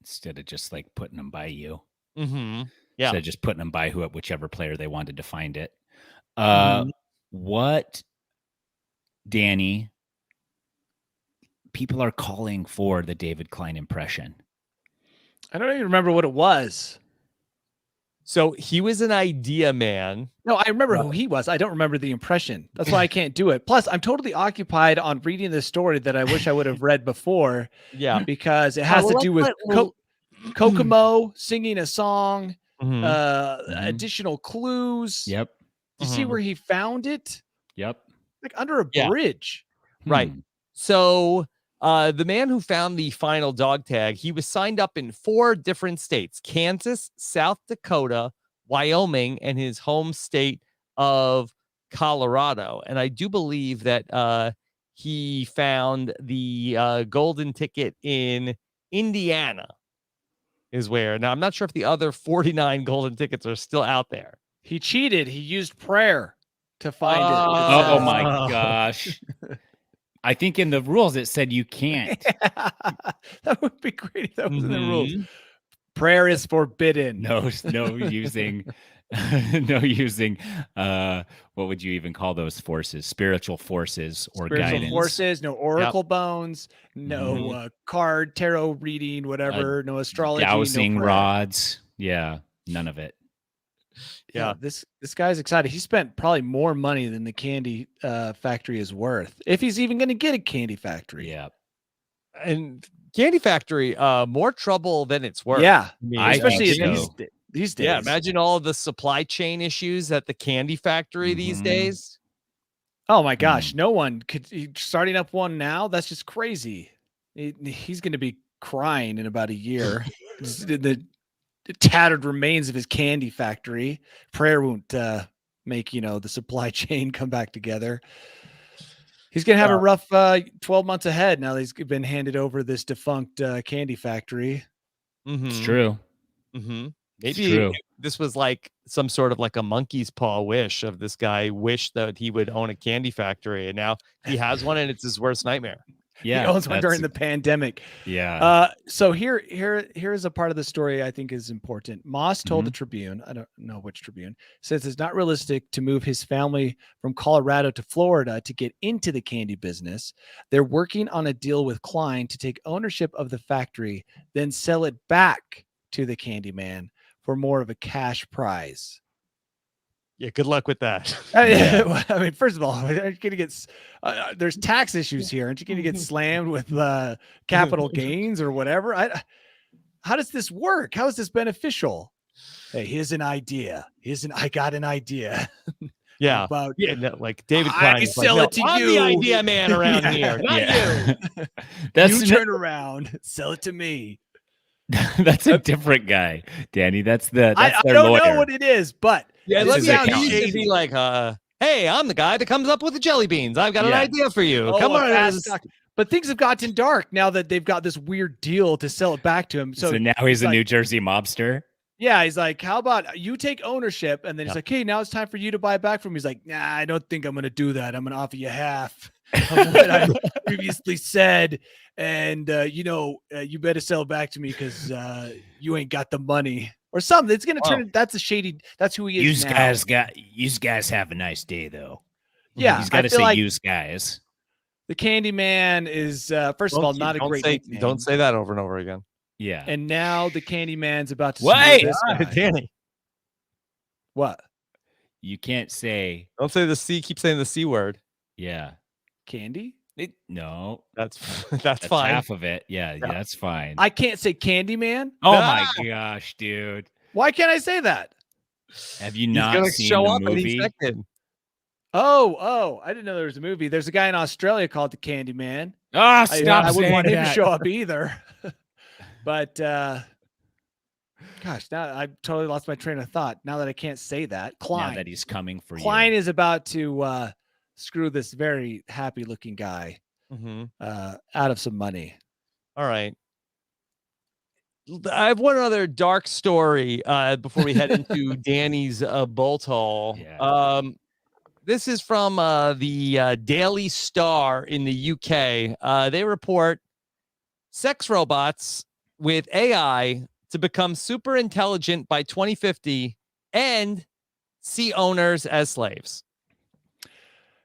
Instead of just like putting them by you. Yeah. Instead of just putting them by whichever player they wanted to find it. What, Danny, people are calling for the David Klein impression? I don't even remember what it was. So he was an idea man. No, I remember who he was. I don't remember the impression. That's why I can't do it. Plus, I'm totally occupied on reading this story that I wish I would have read before. Yeah. Because it has to do with Kokomo singing a song, additional clues. Yep. You see where he found it? Yep. Like under a bridge. Right. So the man who found the final dog tag, he was signed up in 4 different states: Kansas, South Dakota, Wyoming, and his home state of Colorado. And I do believe that he found the golden ticket in Indiana is where. Now, I'm not sure if the other 49 golden tickets are still out there. He cheated. He used prayer to find it. Oh my gosh. I think in the rules it said you can't. That would be great if that was in the rules. Prayer is forbidden. No using no using what would you even call those forces? Spiritual forces or guidance. Forces, no oracle bones, no card tarot reading, whatever, no astrology, dowsing no prayer. rods. Yeah, none of it. Yeah, this guy's excited. He spent probably more money than the candy factory is worth, if he's even going to get a candy factory. Yeah. And Candy Factory, more trouble than it's worth. Yeah, I mean, especially think in so. these days. yeah, imagine all the supply chain issues at the Candy Factory these days. Oh my gosh, no one could starting up one now. That's just crazy. He's going to be crying in about a year. the tattered remains of his candy factory. Prayer won't make the supply chain come back together. He's going to have a rough 12 months ahead now that he's been handed over this defunct candy factory. It's true. Maybe this was like some sort of like a monkey's paw wish of this guy wished that he would own a candy factory, and now he has one, and it's his worst nightmare. Yeah, he owns one during the pandemic. Yeah. So here's a part of the story I think is important. Moss told the Tribune, I don't know which Tribune, says it's not realistic to move his family from Colorado to Florida to get into the candy business. They're working on a deal with Klein to take ownership of the factory, then sell it back to the Candyman for more of a cash prize. Yeah, good luck with that. I mean, first of all, aren't you going to get? There's tax issues here. Aren't you going to get slammed with capital gains or whatever? How does this work? How is this beneficial? Hey, here's an idea. I got an idea. Yeah, about like David Klein. I sell it to I'm you. the idea man around here, not you. You turn around, sell it to me. That's a different guy, Danny. That's their I don't lawyer. know what it is, but let me out. He He be like, hey, I'm the guy that comes up with the jelly beans. I've got an idea for you. Oh, come on. But things have gotten dark now that they've got this weird deal to sell it back to him. So now he's a New Jersey mobster. Yeah, he's like, how about you take ownership? And then he's like, hey, now it's time for you to buy it back from me. He's like, nah, I don't think I'm going to do that. I'm going to offer you half of what I previously said. And, you better sell it back to me because you ain't got the money or something. It's going to turn. That's who he is now. You guys have a nice day, though. Yeah. He's got to say like use guys. The Candyman is, first of all, not a great nickname. Don't say that over and over again. Yeah. And now the Candyman's about to wait, this guy. Danny. What? You can't say. Don't say the C. Keep saying the C word. Yeah. Candy? No. That's fine. Half of it. Yeah, that's fine. I can't say Candyman? Oh my gosh, dude. Why can't I say that? Have you not seen show the up movie? Any second. Oh, I didn't know there was a movie. There's a guy in Australia called the Candyman. Oh, stop I wouldn't want him that. to show up either. But gosh, now I totally lost my train of thought. Now that I can't say that, Klein. Now that he's coming for Klein you. is about to screw this very happy-looking guy out of some money. All right. I have one other dark story before we head into Danny's bolt hole. Yeah. This is from the Daily Star in the UK. They report sex robots with AI to become super intelligent by 2050 and see owners as slaves.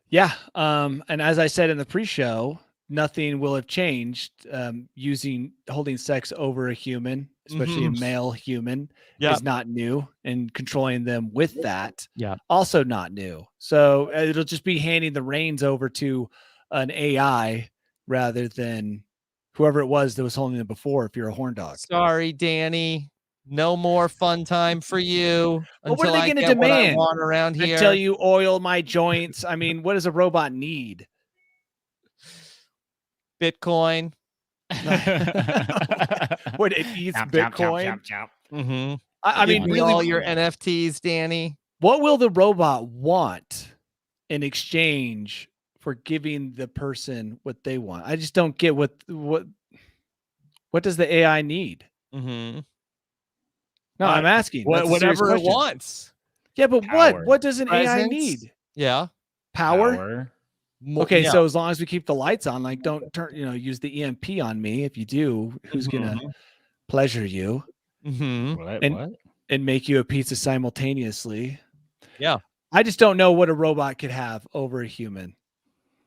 Yeah. And as I said in the pre-show, nothing will have changed. Holding sex over a human, especially a male human, is not new, and controlling them with that, also not new. So it'll just be handing the reins over to an AI rather than whoever it was that was holding them before. If you're a horn dog, sorry, Danny, no more fun time for you. Well, what are they going to demand? What I want around here? Until you oil my joints. I mean, what does a robot need? Bitcoin. What, it eats Bitcoin? I mean, really, all your NFTs, Danny. What will the robot want in exchange for giving the person what they want? I just don't get what does the AI need? No, I'm asking. Whatever it wants. Yeah, but Power. what does an Presence? AI need? Yeah. Power? Okay, so as long as we keep the lights on, like don't use the EMP on me. If you do, who's gonna pleasure you and make you a pizza simultaneously? Yeah, I just don't know what a robot could have over a human.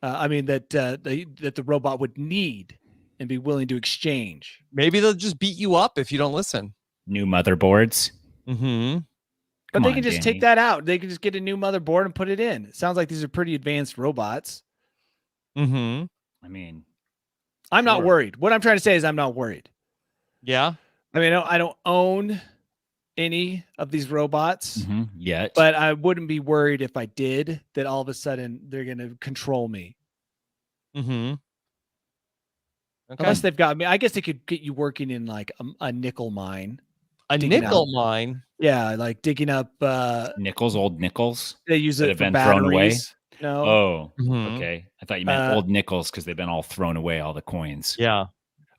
I mean that the robot would need and be willing to exchange. Maybe they'll just beat you up if you don't listen. New motherboards. But they can just take that out. They can just get a new motherboard and put it in. It sounds like these are pretty advanced robots. I mean, I'm not Sure. worried. What I'm trying to say is I'm not worried. Yeah. I mean, I don't own any of these robots, Yet. but I wouldn't be worried if I did, that all of a sudden they're going to control me. Mm-hmm. Okay. Unless they've got, I mean, I guess they could get you working in like a nickel mine. A digging nickel out- mine. Yeah, like digging up. Old nickels They use that it have for been thrown away. batteries. No. Oh, Mhm. okay. I thought you meant old nickels because they've been all thrown away, all the coins. Yeah.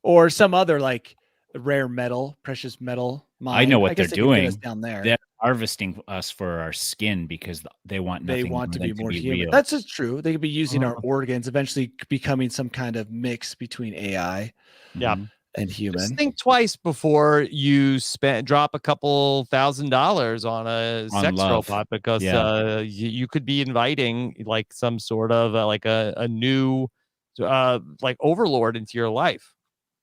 Or some other like rare metal, precious metal mine. I know what guess they're they could get us doing. down there. They're harvesting us for our skin because they want nothing They want to more be than more be human. real. That's just true. They could be using our Uh-huh. organs, eventually becoming some kind of mix between AI Yeah. Mhm. and Just human. think twice before you drop a couple $1,000s on a On sex love. robot, because Yeah. you could be inviting like some sort of like a new like overlord into your life.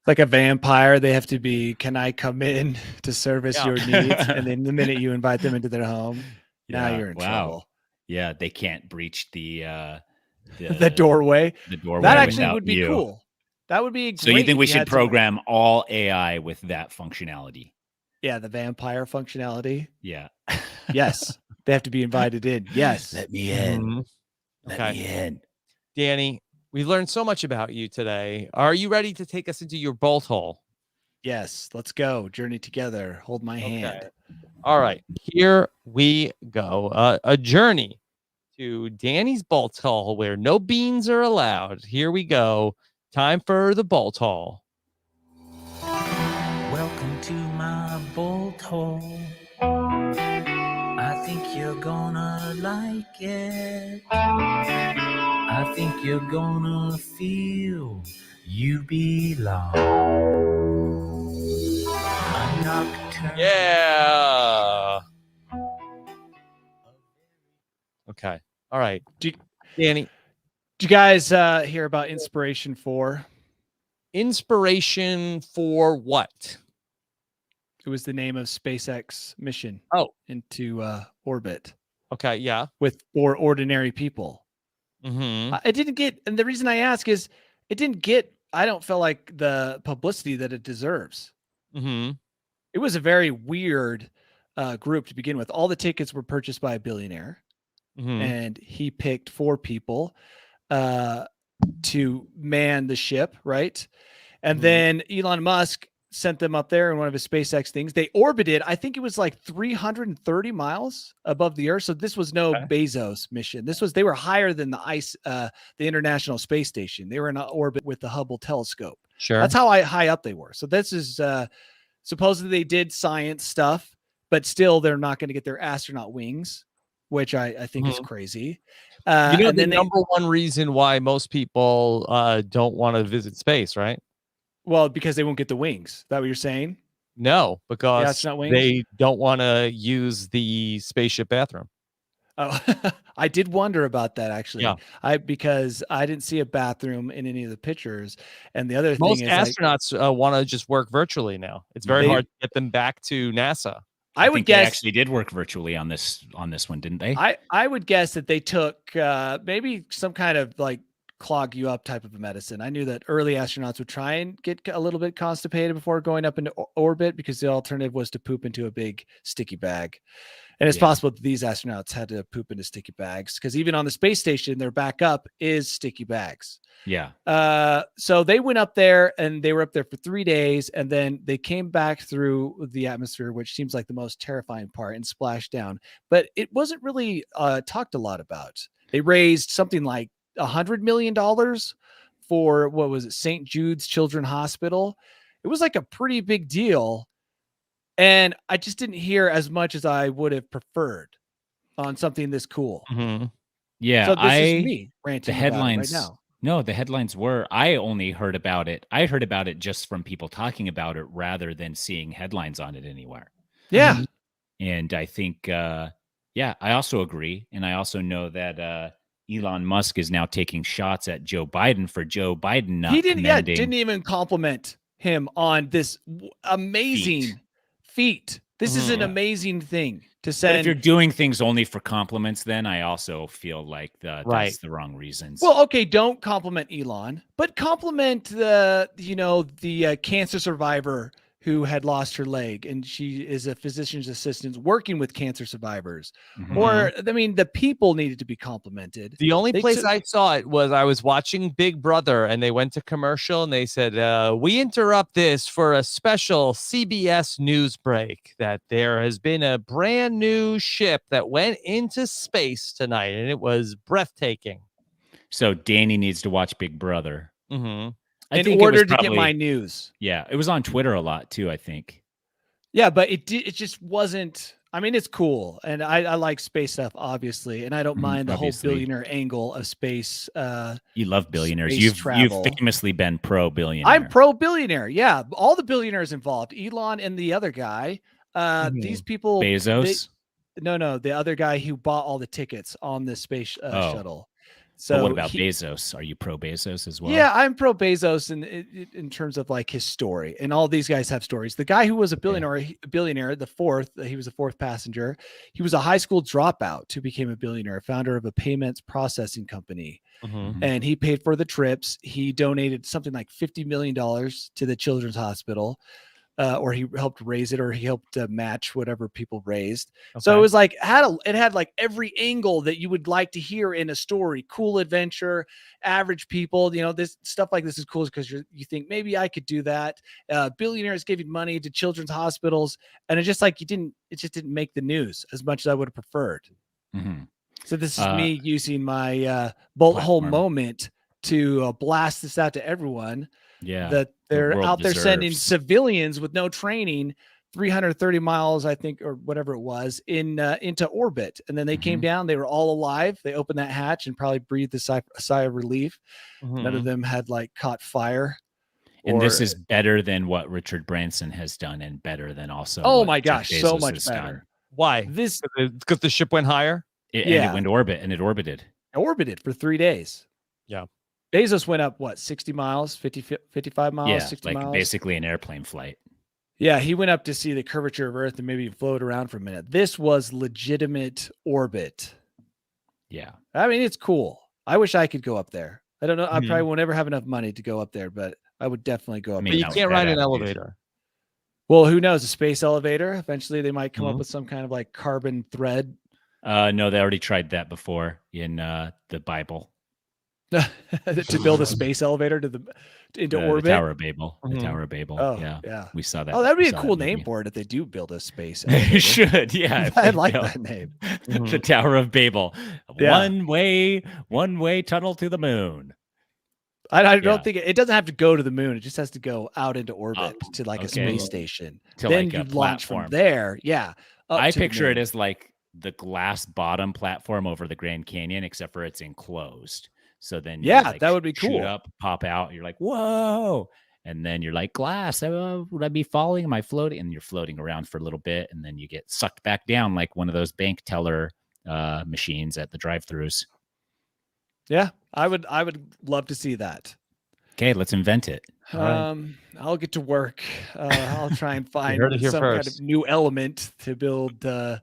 Like a vampire, they have to be, can I come in to service Yeah. your needs? And then the minute you invite them into their home, now Yeah, you're in wow. trouble. Yeah, they can't breach the The doorway. The doorway. That actually without would be you. cool. That would be great. So you think we if should had some- program all AI with that functionality? Yeah, the vampire functionality. Yeah. Yes. They have to be invited in. Yes. Let me in. Mhm. Let Okay. me in. Danny, we've learned so much about you today. Are you ready to take us into your bolt hole? Yes. Let's go. Journey together. Hold my hand. All right, here we go. A journey to Danny's bolt hole where no beans are allowed. Here we go. Time for the bolt hole. Welcome to my bolt hole. I think you're gonna like it. I think you're gonna feel you belong. A nocturne. Yeah. Okay. All right. Danny, Did you guys hear about Inspiration 4? inspiration for what? It was the name of SpaceX mission into orbit Okay. Yeah. with 4 ordinary people. Mm-hmm. It didn't get, and the reason I ask is it didn't get, I don't feel like the publicity that it deserves. Mm-hmm. It was a very weird group to begin with. All the tickets were purchased by a billionaire, Mm-hmm. and he picked 4 people to man the ship, right? And Mhm. then Elon Musk sent them up there in one of his SpaceX things. They orbited, I think it was like 330 miles above the Earth. So this was no Bezos mission. They were higher than the International Space Station. They were in orbit with the Hubble telescope. Sure. That's how high up they were. So this is supposedly they did science stuff, but still they're not going to get their astronaut wings, which I think is crazy. You know, and the then number one reason why most people don't want to visit space, right? well, because they won't get the wings. Is that what you're saying? No, because astronaut wings? they don't want to use the spaceship bathroom. Oh, I did wonder about that actually. Yeah. Because I didn't see a bathroom in any of the pictures. And the other Most thing is astronauts want to just work virtually now. It's very hard to get them back to NASA. I would think guess they actually did work virtually on this one, didn't they? I would guess that they took maybe some kind of like clog you up type of a medicine. I knew that early astronauts would try and get a little bit constipated before going up into orbit because the alternative was to poop into a big sticky bag. And it's possible that these astronauts had to poop into sticky bags because even on the space station, their backup is sticky bags. Yeah. So they went up there and they were up there for 3 days and then they came back through the atmosphere, which seems like the most terrifying part, and splashed down. But it wasn't really talked a lot about. They raised something like $100 million for what was it, St. Jude's Children's Hospital. It was like a pretty big deal. And I just didn't hear as much as I would have preferred on something this cool. Mm-hmm. Yeah. So this is me ranting the headlines about it right now. No, the headlines were, I only heard about it. I heard about it just from people talking about it rather than seeing headlines on it anywhere. Yeah. Mm-hmm. And I think, I also agree. And I also know that Elon Musk is now taking shots at Joe Biden for Joe Biden not didn't even compliment him on this amazing feat This is an Yeah. amazing thing to But if send. you're doing things only for compliments, then I also feel like Right. that's the wrong reasons. Well, okay, don't compliment Elon, but compliment the cancer survivor who had lost her leg, and she is a physician's assistant working with cancer survivors. Mhm. Or, I mean, the people needed to be complimented. The only They place took- I saw it was I was watching Big Brother and they went to commercial and they said, we interrupt this for a special CBS news break that there has been a brand new ship that went into space tonight and it was breathtaking. So Danny needs to watch Big Brother. Mm-hmm. I in think it was order to get probably- my news. Yeah, it was on Twitter a lot too, I think. Yeah, but it just wasn't. I mean, it's cool, and I like space stuff, obviously, and I don't Mhm, mind the obviously. whole billionaire angle of space. You love billionaires. Space You've travel. famously been pro billionaire. I'm pro billionaire. Yeah, all the billionaires involved, Elon and the other guy. These people, Bezos. no, the other guy who bought all the tickets on the space Oh. shuttle. But So what about he- Bezos? Are you pro Bezos as well? Yeah, I'm pro Bezos in terms of like his story, and all these guys have stories. The guy who was a billionaire, the fourth, he was a fourth passenger. He was a high school dropout who became a billionaire, founder of a payments processing company, Mm-hmm. and he paid for the trips. He donated something like $50 million to the Children's Hospital. Or he helped raise it, or he helped match whatever people raised. So it was like it had like every angle that you would like to hear in a story. Cool adventure, average people. You know, this stuff like this is cool because you think maybe I could do that. Billionaires giving money to children's hospitals, and it just like it just didn't make the news as much as I would have preferred. Mhm. So this is me using my bullet hole platform. moment to blast this out to everyone. Yeah. That the they're world out there sending deserves. civilians with no training 330 miles, I think, or whatever it was, into orbit. And then they came Mhm. down, they were all alive. They opened that hatch and probably breathed a sigh of relief. None of them had like caught fire. And this or- is better than what Richard Branson has done, and better than also. Oh what my Jeff gosh, so Bezos much has better. done. Why? This Because the ship went higher? And Yeah. it went orbit, and it orbited. orbited for 3 days. Yeah. Bezos went up, what, 60 miles, 55 miles, Yeah, 60 like miles? basically an airplane flight. Yeah, he went up to see the curvature of Earth and maybe float around for a minute. This was legitimate orbit. Yeah. I mean, it's cool. I wish I could go up there. I don't know. I Mhm. probably will never have enough money to go up there, but I would definitely go up mean, But you there. that- can't that ride an attitude. elevator. Well, who knows? A space elevator. Eventually, they might come up Mhm. with some kind of like carbon thread No, they already tried that before in the Bible. to build a space elevator into The orbit. Tower of Babel. Mhm. The Tower of Babel. Oh, yeah. yeah. We saw that. Oh, that'd we be a saw cool that name movie. for it if they do build a space They elevator. should, yeah. if I they like built that name. The Mhm. Tower of Babel. Yeah. One way tunnel to the moon. I Yeah. don't think it doesn't have to go to the moon. It just has to go out into orbit Up. to like a Okay. space station. To Then like a you launch from platform. there. Yeah. up I to the picture it moon. as like the glass bottom platform over the Grand Canyon, except for it's enclosed. So then, you, Yeah, like, that would be shoot cool. up, pop out. You're like, whoa. And then you're like, glass. Would I be falling? Am I floating? And you're floating around for a little bit. And then you get sucked back down like one of those bank teller machines at the drive-thrus. Yeah, I would love to see that. Okay, let's invent it. All right. I'll get to work. I'll try and find heard it here some kind of first. new element to build a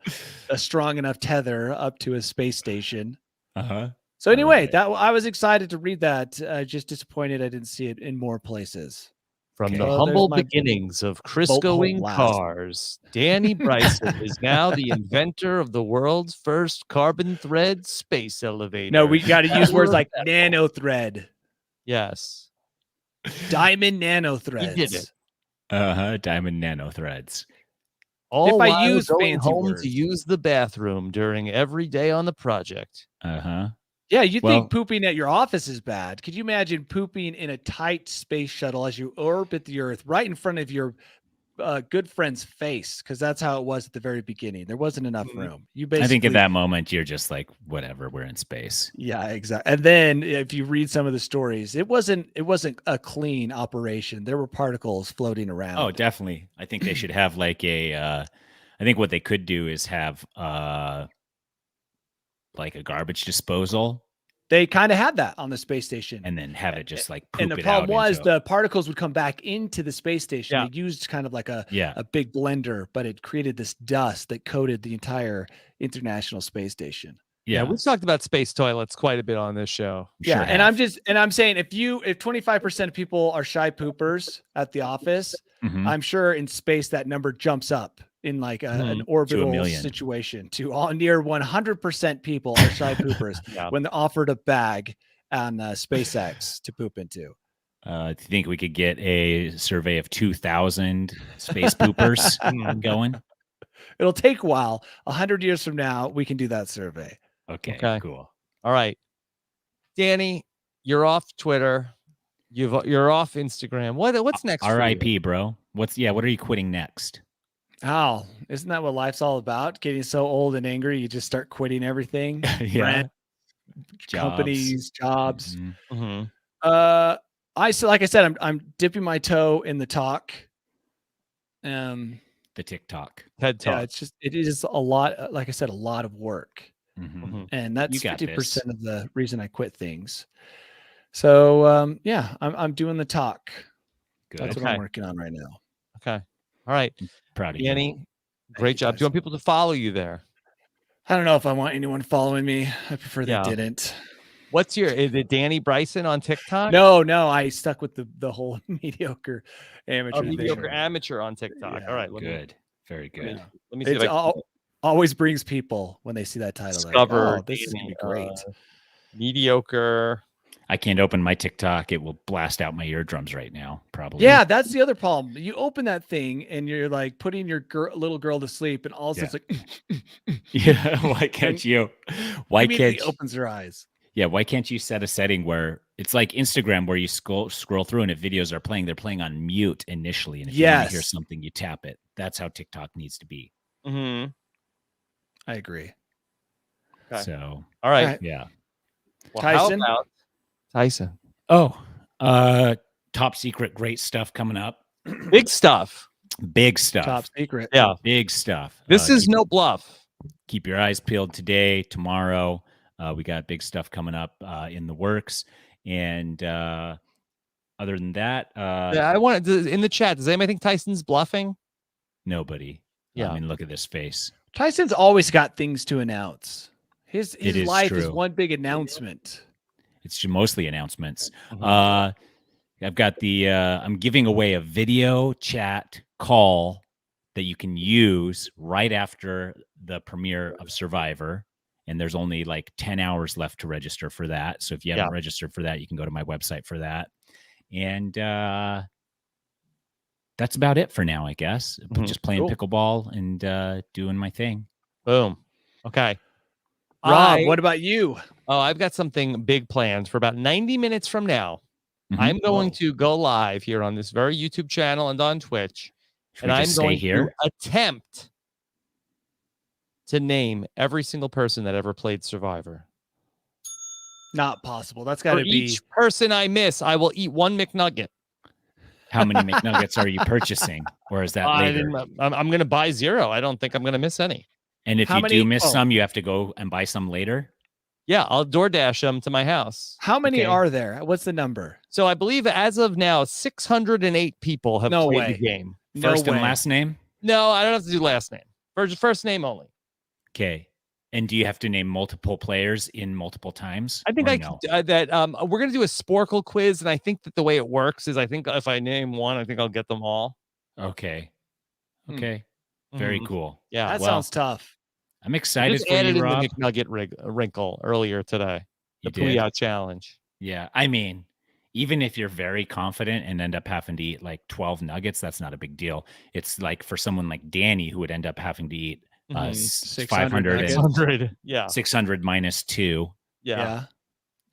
strong enough tether up to a space station. Uh-huh. So I love anyway, it. I was excited to read that. Just disappointed I didn't see it in more places. From Okay. the Oh, there's humble my beginnings of bolt hole Criscoing blast. cars, Danny Bryson is now the inventor of the world's first carbon thread space elevator. No, we got to use words like Vessel. nano thread, Yes. diamond nano threads. did it. Diamond nano threads. All If I while use going fancy home words. to use the bathroom during every day on the project. Uh-huh. Yeah, you Well- think pooping at your office is bad. Could you imagine pooping in a tight space shuttle as you orbit the Earth right in front of your good friend's face? Because that's how it was at the very beginning. There wasn't enough Mhm. room. You basically, I think at that moment you're just like, whatever, we're in space. yeah, exactly. And then if you read some of the stories, it wasn't a clean operation. There were particles floating around. Oh, definitely. I think they should have like I think what they could do is have like a garbage disposal They kind of had that on the space station. and then have it just like poop And the it problem out was into the particles would come back into the space station. Yeah. They used kind of like a yeah. big blender, but it created this dust that coated the entire International Space Station. Yeah, we've talked about space toilets quite a bit on this show. Yeah, and I'm saying if 25% of people are shy poopers at the office, I'm sure in space that number jumps up in like an orbital million. situation to all near 100% people are shy poopers when they're offered a bag on SpaceX to poop into. Do you think we could get a survey of 2,000 space poopers going? It'll take a while. 100 years from now, we can do that survey. Okay, cool. All right, Danny, you're off Twitter. You're off Instagram. What's next? RIP, bro. What are you quitting next? Oh, isn't that what life's all about? Getting so old and angry, you just start quitting everything. Yeah. Rent, companies, jobs. Mhm. Like I said, I'm dipping my toe in the talk. The TikTok. TED Talk. Yeah, it is a lot. Like I said, a lot of work, and that's You got 50% of the reason I quit things. So yeah, I'm doing the talk. Good. That's what I'm working on right now. Okay. All right. Proud of you. Danny, great job. Do you want people to follow you there? I don't know if I want anyone following me. I prefer they didn't. Is it Danny Bryson on TikTok? No, I stuck with the whole mediocre amateur. Mediocre amateur on TikTok. Yeah, all right. Good. Very good. Let me see. Always brings people when they see that title. Discover like, this is gonna be great. Mediocre. I can't open my TikTok. It will blast out my eardrums right now, probably. Yeah, that's the other problem. You open that thing and you're like putting your little girl to sleep, and all of a sudden it's like, yeah. Why can't you? Why can't opens her eyes? Yeah. Why can't you set a setting where it's like Instagram, where you scroll through, and if videos are playing, they're playing on mute initially, and if you want to hear something, you tap it. That's how TikTok needs to be. I agree. Okay. So, all right. Yeah. Well, Tyson. how about Tyson? Oh, top secret, great stuff coming up. Big stuff. Big stuff. Top secret. Yeah. Big stuff. This is no bluff. Keep your eyes peeled today, tomorrow. We got big stuff coming up in the works. And other than that, I want in the chat. Does anybody think Tyson's bluffing? Nobody. Yeah. I mean, look at this face. Tyson's always got things to announce. His life is true. one big announcement. It's mostly announcements. I've got I'm giving away a video chat call that you can use right after the premiere of Survivor. And there's only like 10 hours left to register for that. So if you haven't registered for that, you can go to my website for that. And that's about it for now, I guess. Just playing pickleball and doing my thing. Boom. Okay. Rob, what about you? Oh, I've got something big planned for about 90 minutes from now. I'm going to go live here on this very YouTube channel and on Twitch. And I'm going to attempt to name every single person that ever played Survivor. Not possible. That's got to be. Each person I miss, I will eat one McNugget. How many McNuggets are you purchasing? Or is that later? I'm going to buy 0. I don't think I'm going to miss any. And if you do miss some, you have to go and buy some later? Yeah, I'll DoorDash them to my house. How many are there? What's the number? So I believe as of now, 608 people have played the game. First and last name? No, I don't have to do last name. First name only. Okay. And do you have to name multiple players in multiple times? I think we're going to do a Sporkle quiz, and I think that the way it works is I think if I name one, I think I'll get them all. Okay. Very cool. Yeah. That sounds tough. I'm excited for added you, Rob. in the McNugget wrinkle earlier today. The Puya challenge. Yeah. I mean, even if you're very confident and end up having to eat like 12 nuggets, that's not a big deal. It's like for someone like Danny who would end up having to eat 500 600 minus 2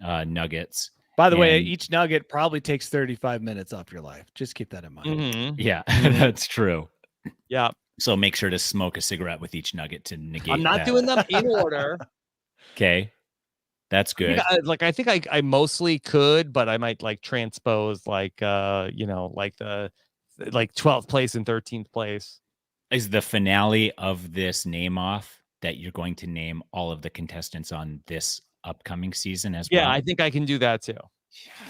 nuggets. By the way, each nugget probably takes 35 minutes off your life. Just keep that in mind. Yeah, that's true. Yeah. So make sure to smoke a cigarette with each nugget to negate. I'm not doing them in order. Okay. That's good. I think I mostly could, but I might like transpose like the 12th place and 13th place. Is the finale of this name off that you're going to name all of the contestants on this upcoming season as Yeah, well? I think I can do that too.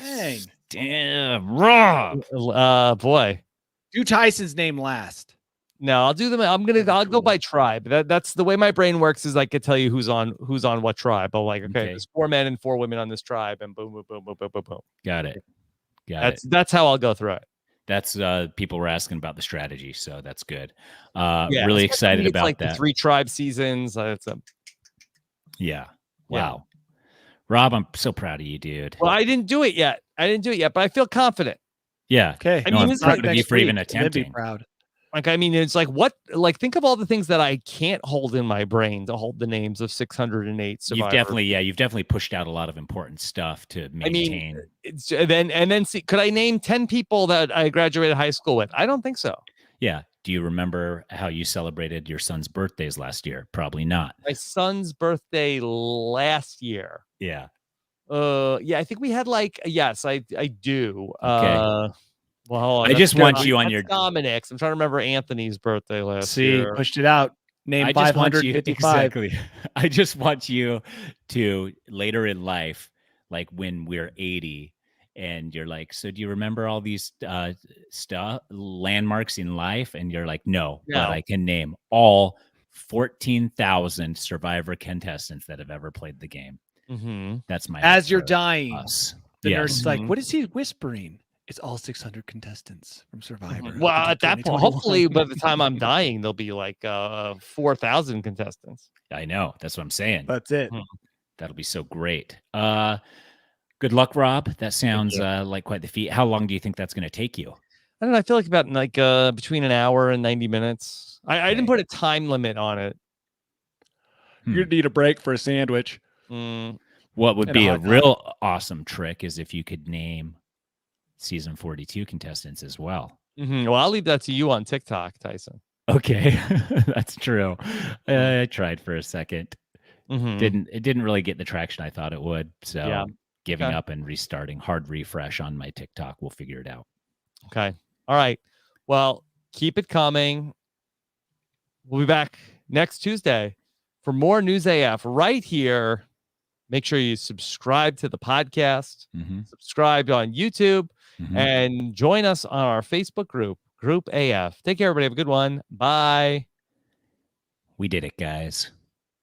Dang. Damn, Rob. Boy. Do Tyson's name last. No, I'll do them. I'll go by tribe. That's the way my brain works. Is I could tell you who's on what tribe. I'm like, okay, there's 4 men and 4 women on this tribe, and boom, boom, boom, boom, boom, boom, boom. Got it. That's how I'll go through it. That's people were asking about the strategy, so that's good. Yeah, really excited about like that. The 3 tribe seasons. Yeah. Wow. Rob, I'm so proud of you, dude. Well, I didn't do it yet, but I feel confident. Yeah. Okay. I mean, I'm it's proud like of you for even They'd be attempting. proud. Like, I mean, it's like think of all the things that I can't hold in my brain to hold the names of 608 survivors. You've definitely pushed out a lot of important stuff to maintain. I mean, then see, could I name 10 people that I graduated high school with? I don't think so. Yeah. Do you remember how you celebrated your son's birthdays last year? Probably not. My son's birthday last year. Yeah. Yeah, I think we had yes, I do. Okay. Well, I just want you on your Dominic's. I'm trying to remember Anthony's birthday last See, year. pushed it out. Name 555. Exactly. I just want you to later in life, like when we're 80, and you're like, so do you remember all these landmarks in life? And you're like, no, but I can name all 14,000 Survivor contestants that have ever played the game. Mm-hmm. That's my as you're dying. The Yes. nurse is like, what is he whispering? It's all 600 contestants from Survivor. Well, at that point, hopefully by the time I'm dying, there'll be 4,000 contestants. I know. That's what I'm saying. That's it. That'll be so great. Good luck, Rob. That sounds like quite the feat. How long do you think that's going to take you? I don't know. I feel like about between an hour and 90 minutes. I didn't put a time limit on it. You're going to need a break for a sandwich. What would be a real awesome trick is if you could name season 42 contestants as well. Well, I'll leave that to you on TikTok, Tyson. Okay. That's true. I tried for a second. It didn't really get the traction I thought it would. So giving up and restarting, hard refresh on my TikTok. We'll figure it out. Okay. All right. Well, keep it coming. We'll be back next Tuesday for more News AF right here. Make sure you subscribe to the podcast, subscribe on YouTube, and join us on our Facebook Group AF. Take care, everybody. Have a good one. Bye. We did it, guys.